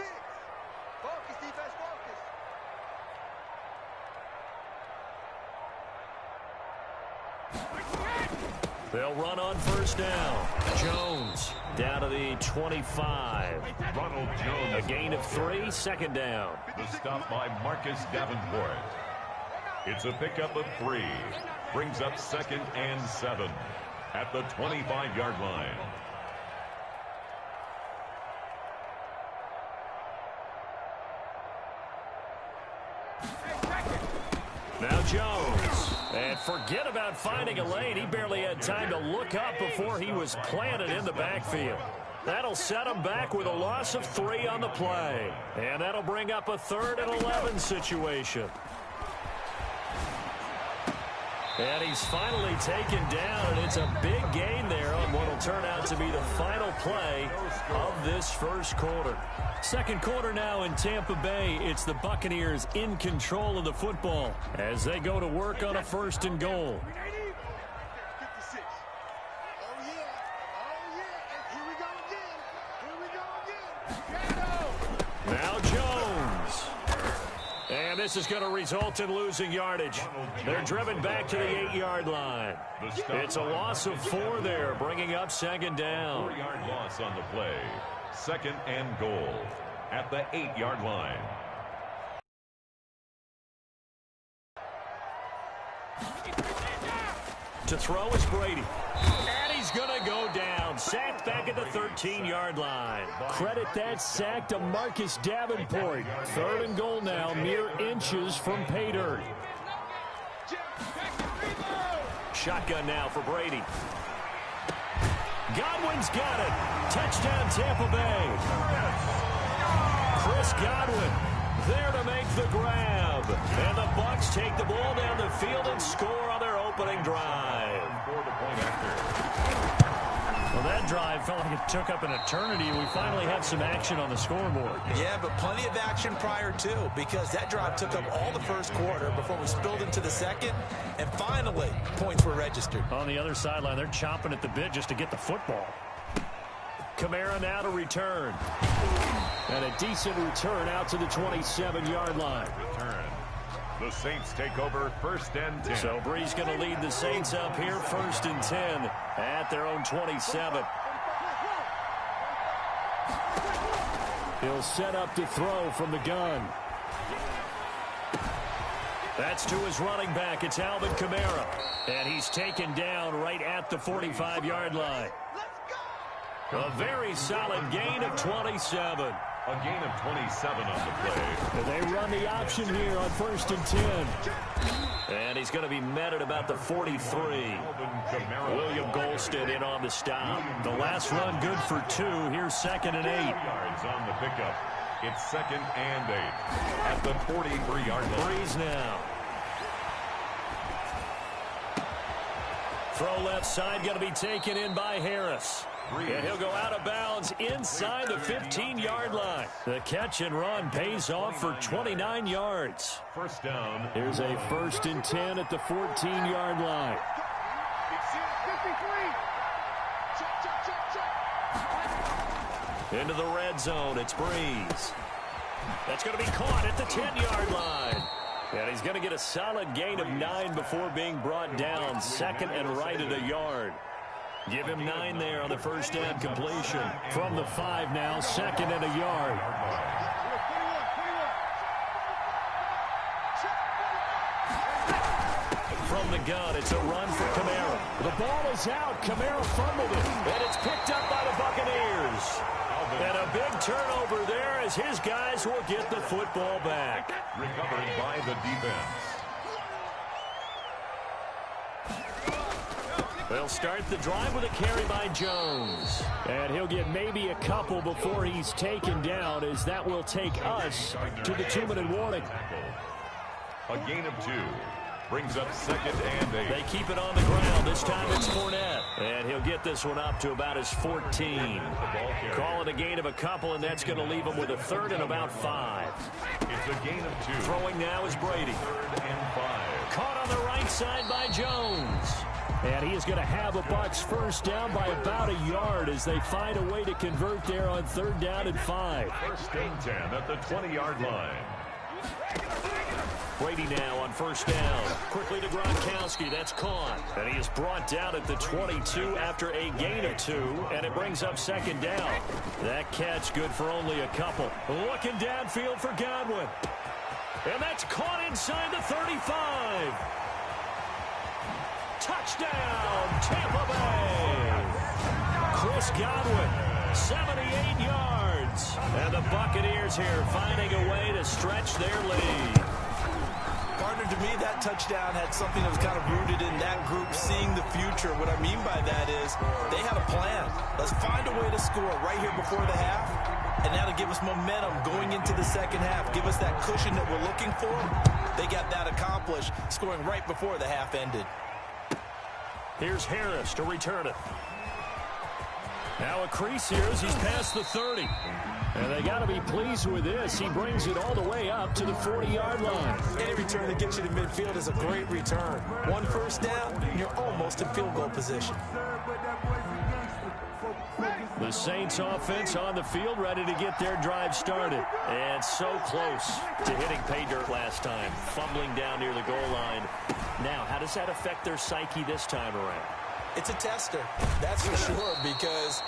They'll run on first down. Jones down to the 25. Ronald Jones. A gain of 3, 2nd down. The stop by Marcus Davenport. It's a pickup of 3. Brings up 2nd and 7 at the 25-yard line. Now Jones. And forget about finding a lane. He barely had time to look up before he was planted in the backfield. That'll set him back with a loss of 3 on the play. And that'll bring up a 3rd and 11 situation. And he's finally taken down, and it's a big gain there on what will turn out to be the final play of this first quarter. 2nd quarter now in Tampa Bay. It's the Buccaneers in control of the football as they go to work on a 1st and goal. Now Jones. And this is going to result in losing yardage. They're driven back to the 8-yard line. It's a loss of 4 there, bringing up 2nd down. 4-yard loss on the play. 2nd and goal at the 8-yard line. To throw is Brady. And he's going to go down. Sacked back at the 13-yard line. Credit that sack to Marcus Davenport. 3rd and goal now, mere inches from pay dirt. Shotgun now for Brady. Godwin's got it. Touchdown Tampa Bay. Chris Godwin there to make the grab. And the Bucs take the ball down the field and score on their opening drive. Well, that drive felt like it took up an eternity. We finally have some action on the scoreboard. Yeah, but plenty of action prior to, because that drive took up all the first quarter before we spilled into the 2nd, and finally points were registered. On the other sideline, they're chomping at the bit just to get the football. Kamara now to return. And a decent return out to the 27-yard line. Return. The Saints take over 1st and 10. So Bree's going to lead the Saints up here 1st and 10 at their own 27. He'll set up to throw from the gun. That's to his running back. It's Alvin Kamara. And he's taken down right at the 45-yard line. A very solid gain of 27. A gain of 27 on the play. They run the option here on 1st and 10. And he's going to be met at about the 43. William Golston in on the stop. The last run good for 2. Here's 2nd and 8. Yards on the pickup. It's 2nd and 8 at the 43-yard line. Breeze now. Throw left side going to be taken in by Harris. And he'll go out of bounds inside the 15-yard line. The catch and run pays off for 29 yards. First down. Here's a 1st and 10 at the 14-yard line. Into the red zone. It's Breeze. That's going to be caught at the 10-yard line. And he's going to get a solid gain of 9 before being brought down. 2nd and right at a yard. Give him 9 there on the first down completion. From the 5 now, 2nd and a yard. From the gun, it's a run for Kamara. The ball is out. Kamara fumbled it. And it's picked up by the Buccaneers. And a big turnover there as his guys will get the football back. Recovered by the defense. They'll start the drive with a carry by Jones. And he'll get maybe a couple before he's taken down, as that will take us to the 2-minute warning. A gain of 2. Brings up 2nd and 8. They keep it on the ground. This time it's Fournette. And he'll get this one up to about his 14. Call it a gain of a couple, and that's going to leave him with a 3rd and about 5. It's a gain of 2. Throwing now is Brady. 3rd and 5. Caught on the right side by Jones. And he is going to have a Bucs first down by about a yard as they find a way to convert there on 3rd down and 5. 1st and 10 at the 20-yard line. Brady now on 1st down. Quickly to Gronkowski. That's caught. And he is brought down at the 22 after a gain of 2. And it brings up 2nd down. That catch good for only a couple. Looking downfield for Godwin. And that's caught inside the 35. Touchdown, Tampa Bay. Chris Godwin, 78 yards. And the Buccaneers here finding a way to stretch their lead. Partner, to me, that touchdown had something that was kind of rooted in that group seeing the future. What I mean by that is they had a plan. Let's find a way to score right here before the half. And that'll give us momentum going into the second half. Give us that cushion that we're looking for. They got that accomplished, scoring right before the half ended. Here's Harris to return it. Now a crease here as he's past the 30. And they got to be pleased with this. He brings it all the way up to the 40-yard line. Any return that gets you to midfield is a great return. 1 first down, you're almost in field goal position. The Saints offense on the field, ready to get their drive started. And so close to hitting pay dirt last time. Fumbling down near the goal line. Now, how does that affect their psyche this time around? It's a tester, that's for sure, because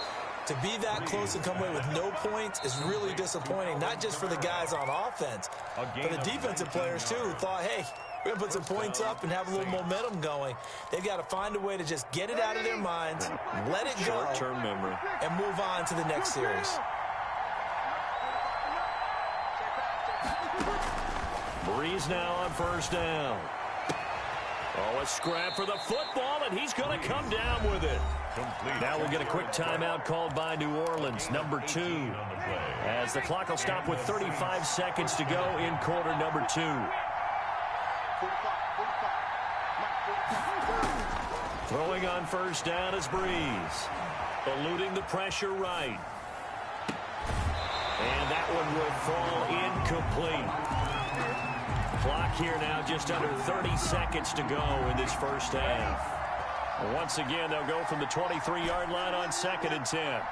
to be that close and come away with no points is really disappointing, not just for the guys on offense, but the defensive players, too, who thought, hey, we're going to put some points up and have a little momentum going. They've got to find a way to just get it out of their minds, let it go, short-term memory, and move on to the next series. Breeze now on 1st down. Oh, a scrap for the football, and he's going to come down with it. Now we'll get a quick timeout called by New Orleans, number 2, as the clock will stop with 35 seconds to go in quarter number 2. Throwing on 1st down is Breeze. Eluding the pressure right. And that one will fall incomplete. Clock here now just under 30 seconds to go in this first half. Once again, they'll go from the 23-yard line on 2nd and 10.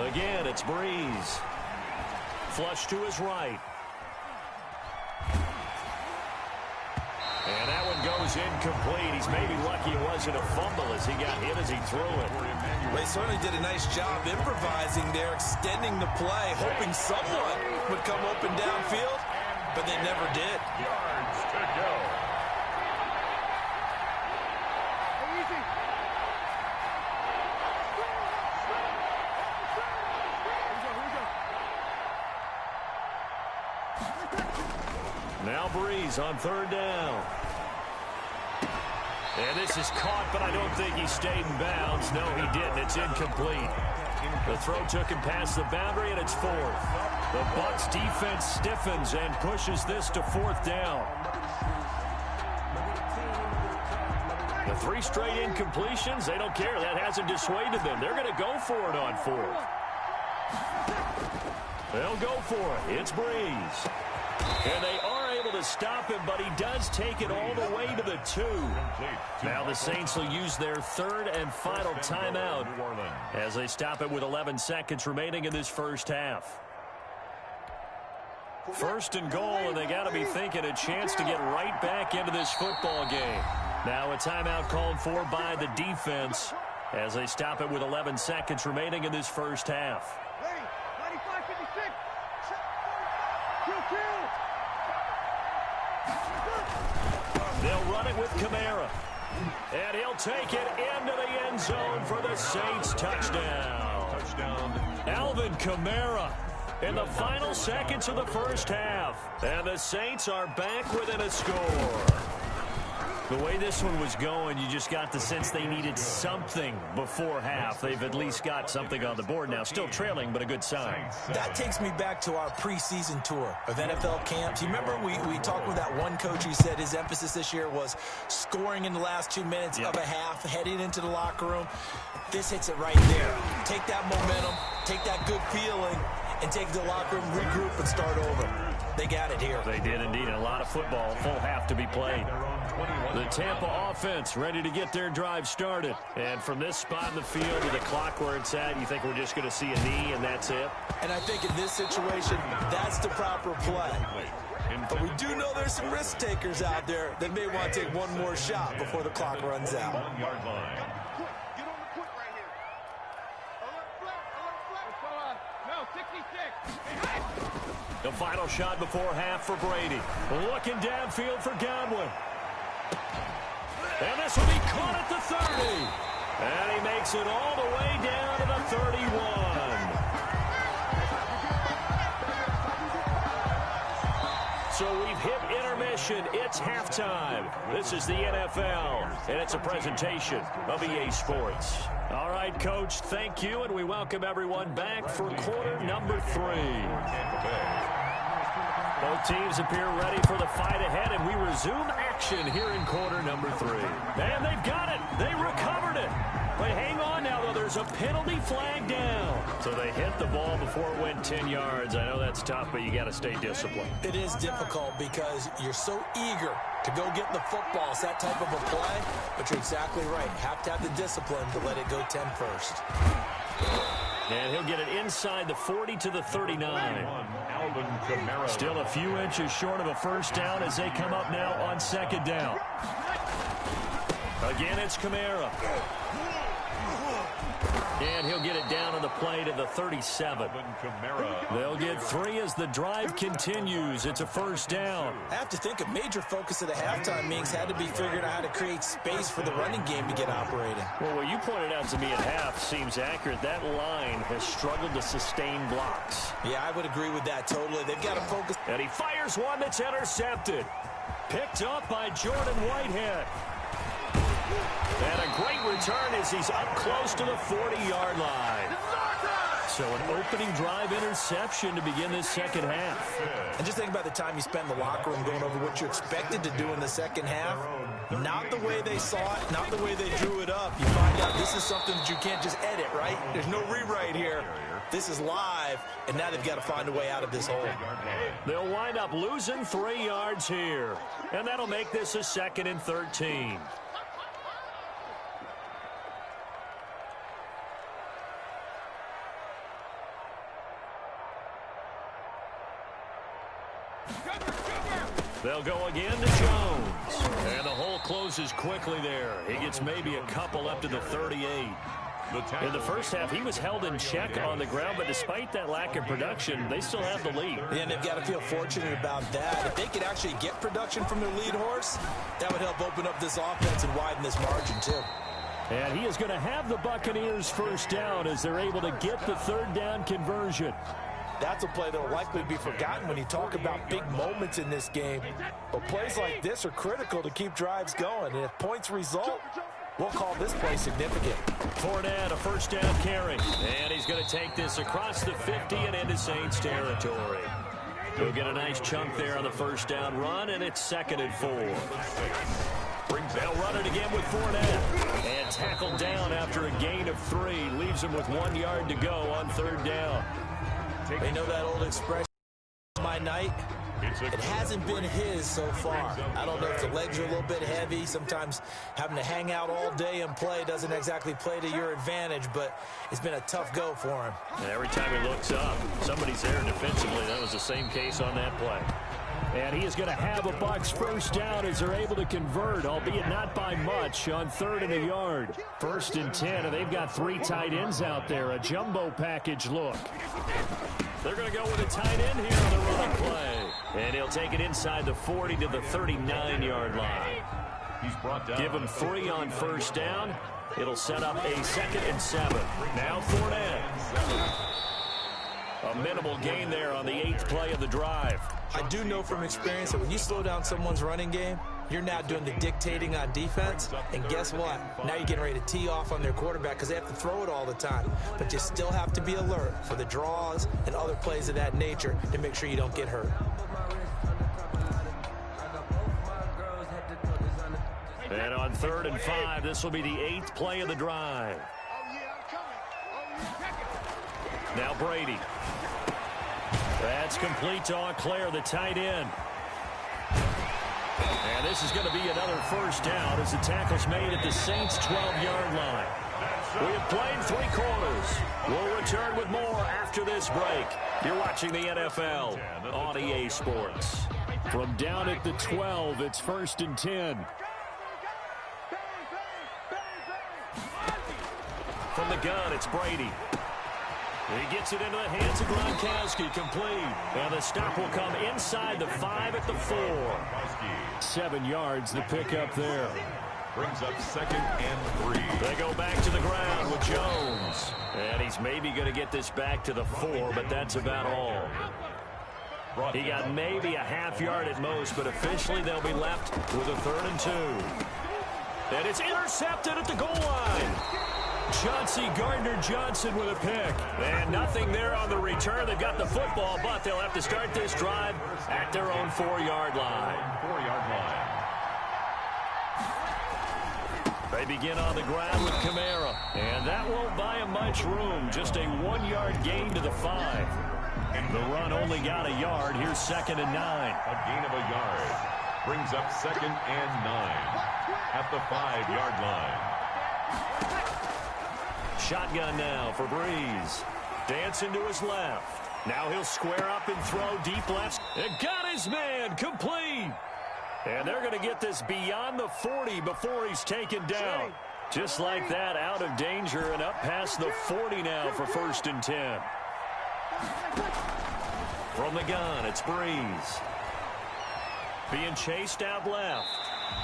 Again, it's Breeze. Flush to his right. And that one goes incomplete. He's maybe lucky it wasn't a fumble as he got hit as he threw it. They certainly did a nice job improvising there, extending the play, hoping someone would come open downfield, but they never did. Yards to go. Now Breeze on third down. And this is caught, but I don't think he stayed in bounds. No, he didn't. It's incomplete. The throw took him past the boundary, and it's fourth. The Bucs defense stiffens and pushes this to fourth down. The 3 straight incompletions, they don't care. That hasn't dissuaded them. They're going to go for it on fourth. They'll go for it. It's Breeze. And they are able to stop him, but he does take it all the way to the 2. Now the Saints will use their third and final timeout as they stop it with 11 seconds remaining in this first half. First and goal, and they got to be thinking a chance to get right back into this football game. Now a timeout called for by the defense as they stop it with 11 seconds remaining in this first half. They'll run it with Kamara. And he'll take it into the end zone for the Saints touchdown. Alvin Kamara in the final seconds of the first half. And the Saints are back within a score. The way this one was going, you just got the sense they needed something before half. They've at least got something on the board now. Still trailing, but a good sign. That takes me back to our preseason tour of NFL camps. You remember we talked with that one coach who said his emphasis this year was scoring in the last 2 minutes of a half, heading into the locker room. This hits it right there. Take that momentum, take that good feeling, and take the locker room, regroup, and start over. They got it here. They did indeed. A lot of football, full half to be played. The Tampa offense ready to get their drive started. And from this spot in the field to the clock where it's at, you think we're just going to see a knee and that's it? And I think in this situation, that's the proper play. But we do know there's some risk takers out there that may want to take one more shot before the clock runs out. The final shot before half for Brady. Looking downfield for Godwin. And this will be caught at the 30. And he makes it all the way down to the 31. So we've hit intermission. It's halftime. This is the NFL, and it's a presentation of EA Sports. All right, Coach, thank you, and we welcome everyone back for quarter number 3. Both teams appear ready for the fight ahead, and we resume action here in quarter number 3. And they've got it. They recovered it. But hang on now, though. There's a penalty flag down. So they hit the ball before it went 10 yards. I know that's tough, but you got to stay disciplined. It is difficult because you're so eager to go get the football. It's that type of a play, but you're exactly right. You have to have the discipline to let it go 10 first. And he'll get it inside the 40 to the 39. Still a few inches short of a first down as they come up now on second down. Again, it's Kamara. And he'll get it down on the play to the 37. They'll get 3 as the drive continues. It's a first down. I have to think a major focus of the halftime meetings had to be figuring out how to create space for the running game to get operating. Well, what you pointed out to me at half seems accurate. That line has struggled to sustain blocks. Yeah, I would agree with that totally. They've got to focus. And he fires one that's intercepted. Picked up by Jordan Whitehead. And a great return as he's up close to the 40-yard line. So an opening drive interception to begin this second half. And just think about the time you spent in the locker room going over what you expected to do in the second half. Not the way they saw it, not the way they drew it up. You find out this is something that you can't just edit, right? There's no rewrite here. This is live, and now they've got to find a way out of this hole. They'll wind up losing 3 yards here. And that'll make this a 2nd and 13. They'll go again to Jones. And the hole closes quickly there. He gets maybe a couple up to the 38. In the first half, he was held in check on the ground, but despite that lack of production, they still have the lead. Yeah, and they've got to feel fortunate about that. If they could actually get production from their lead horse, that would help open up this offense and widen this margin, too. And he is going to have the Buccaneers first down as they're able to get the third down conversion. That's a play that will likely be forgotten when you talk about big moments in this game. But plays like this are critical to keep drives going. And if points result, we'll call this play significant. Fournette, a first down carry. And he's going to take this across the 50 and into Saints territory. He'll get a nice chunk there on the first down run, and it's 2nd and 4. They'll run it again with Fournette. And tackled down after a gain of 3. Leaves him with 1 yard to go on 3rd down. You know that old expression, my night? It hasn't been his so far. I don't know if the legs are a little bit heavy. Sometimes having to hang out all day and play doesn't exactly play to your advantage, but it's been a tough go for him. And every time he looks up, somebody's there defensively. That was the same case on that play. And he is going to have a Bucs first down as they're able to convert, albeit not by much, on 3rd and a yard. 1st and 10, and they've got 3 tight ends out there. A jumbo package look. They're going to go with a tight end here on the running play. And he'll take it inside the 40 to the 39-yard line. He's brought down. Give him 3 on first down. It'll set up a 2nd and 7. Now Fournette. A minimal gain there on the 8th play of the drive. I do know from experience that when you slow down someone's running game, you're now doing the dictating on defense. And guess what? Now you're getting ready to tee off on their quarterback because they have to throw it all the time. But you still have to be alert for the draws and other plays of that nature to make sure you don't get hurt. And on 3rd and 5, this will be the 8th play of the drive. Now Brady. That's complete to Auclair, the tight end. And this is going to be another first down as the tackle's made at the Saints' 12-yard line. We have played 3 quarters. We'll return with more after this break. You're watching the NFL on EA Sports. From down at the 12, it's 1st and 10. From the gun, it's Brady. He gets it into the hands of Gronkowski, complete. And the stop will come inside the 5 at the 4. 7 yards, the pickup there. Brings up 2nd and 3. They go back to the ground with Jones. And he's maybe going to get this back to the 4, but that's about all. He got maybe a half yard at most, but officially they'll be left with a 3rd and 2. And it's intercepted at the goal line. Chauncey Gardner-Johnson with a pick. And nothing there on the return. They've got the football, but they'll have to start this drive at their own 4-yard line. 4-yard line. They begin on the ground with Kamara. And that won't buy him much room. Just a 1-yard gain to the 5. The run only got a yard. Here's 2nd and 9. A gain of a yard. Brings up 2nd and 9 at the 5-yard line. Shotgun now for Breeze. Dancing to his left. Now he'll square up and throw deep left. And got his man complete. And they're going to get this beyond the 40 before he's taken down. Just like that, out of danger and up past the 40 now for 1st and 10. From the gun, it's Breeze. Being chased out left.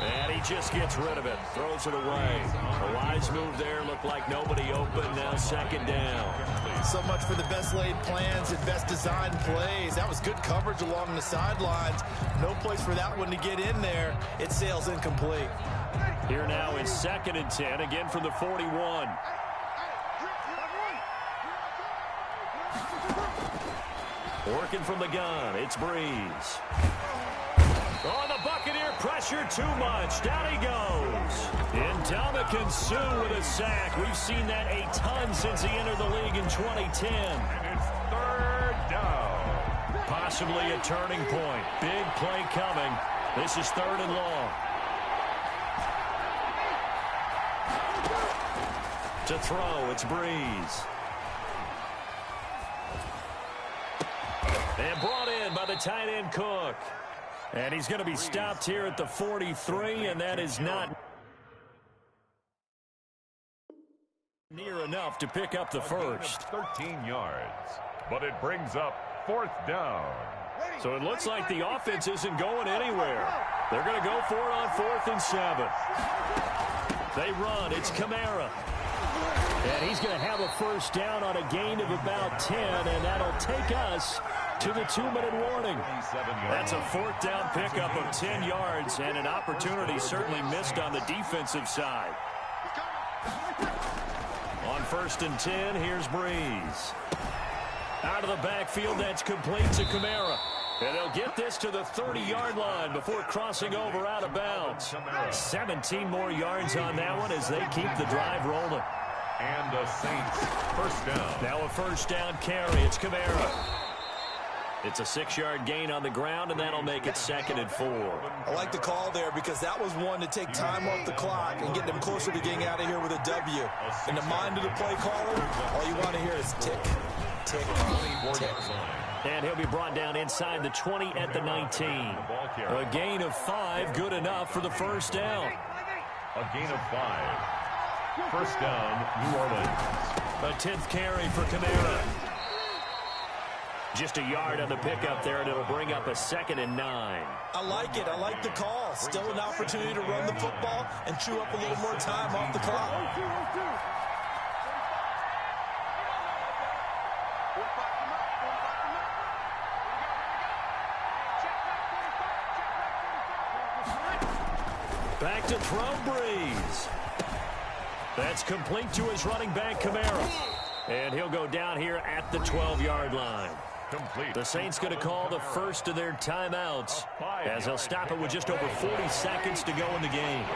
And he just gets rid of it. Throws it away. A wise move there. Looked like nobody open. Now 2nd down. So much for the best laid plans and best designed plays. That was good coverage along the sidelines. No place for that one to get in there. It sails incomplete. Here now is 2nd and 10. Again from the 41. Working from the gun. It's Breeze. Oh, the Buccaneer pressure too much. Down he goes. Ndamukong Suh with a sack. We've seen that a ton since he entered the league in 2010. And it's 3rd down. Possibly a turning point. Big play coming. This is 3rd and long. To throw, it's Breeze. And brought in by the tight end Cook. And he's going to be stopped here at the 43, and that is not near enough to pick up the first. 13 yards, but it brings up 4th down. So it looks like the offense isn't going anywhere. They're going to go for it on 4th and 7. They run. It's Kamara. And he's going to have a first down on a gain of about 10, and that'll take us to the 2-minute warning. That's a fourth down pickup of 10 yards, and an opportunity certainly missed on the defensive side. On 1st and 10, here's Breeze. Out of the backfield, that's complete to Kamara. And they'll get this to the 30-yard line before crossing over out of bounds. 17 more yards on that one as they keep the drive rolling. And the Saints first down. Now a first down carry. It's Kamara. It's a 6-yard gain on the ground, and that'll make it 2nd and 4. I like the call there because that was one to take time off the clock and get them closer to getting out of here with a W. In the mind of the play caller, all you want to hear is tick, tick, tick. And he'll be brought down inside the 20 at the 19. A gain of 5, good enough for the first down. A gain of 5. First down, New Orleans. A 10th carry for Kamara. Just a yard on the pickup there, and it'll bring up a 2nd and 9. I like it. I like the call. Still an opportunity to run the football and chew up a little more time off the clock. Back to throw, Breeze. That's complete to his running back, Kamara. And he'll go down here at the 12-yard line. Complete. The Saints going to call the first of their timeouts as they'll stop it with just over 40 seconds to go in the game.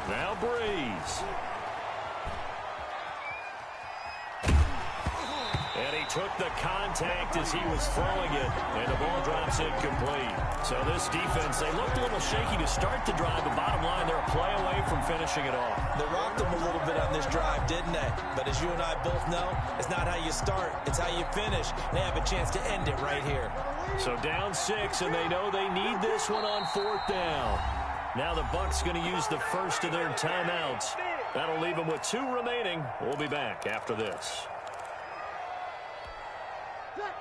Now Breeze. And he took the contact as he was throwing it, and the ball drops incomplete. So this defense, they looked a little shaky to start the drive, but bottom line, they're a play away from finishing it off. They rocked them a little bit on this drive, didn't they? But as you and I both know, it's not how you start, it's how you finish. They have a chance to end it right here. So down 6, and they know they need this one on 4th down. Now the Bucs going to use the first of their timeouts. That'll leave them with 2 remaining. We'll be back after this.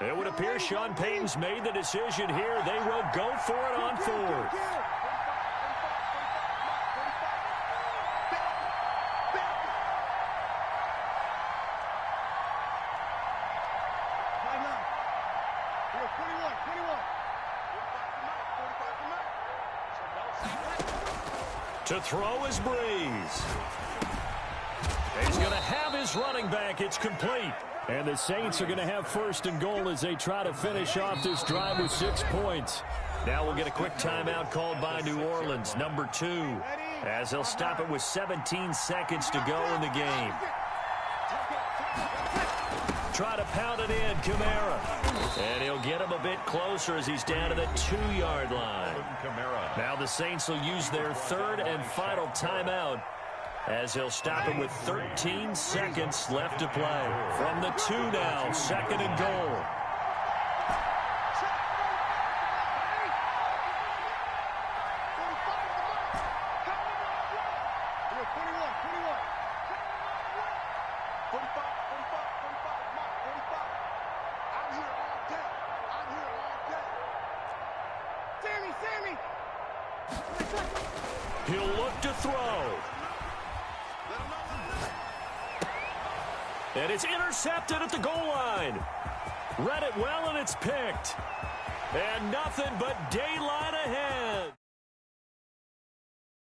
It would appear Sean Payton's made the decision here. They will go for it on 4th. To throw is Breeze. He's going to have his running back. It's complete. And the Saints are going to have 1st and goal as they try to finish off this drive with 6 points. Now we'll get a quick timeout called by New Orleans, number 2, as they'll stop it with 17 seconds to go in the game. Try to pound it in, Kamara. And he'll get him a bit closer as he's down to the 2-yard line. Now the Saints will use their 3rd and final timeout as he'll stop it with 13 seconds left to play. From the 2 now, 2nd and goal. He'll look to throw. And it's intercepted at the goal line. Read it well, and it's picked. And nothing but daylight ahead.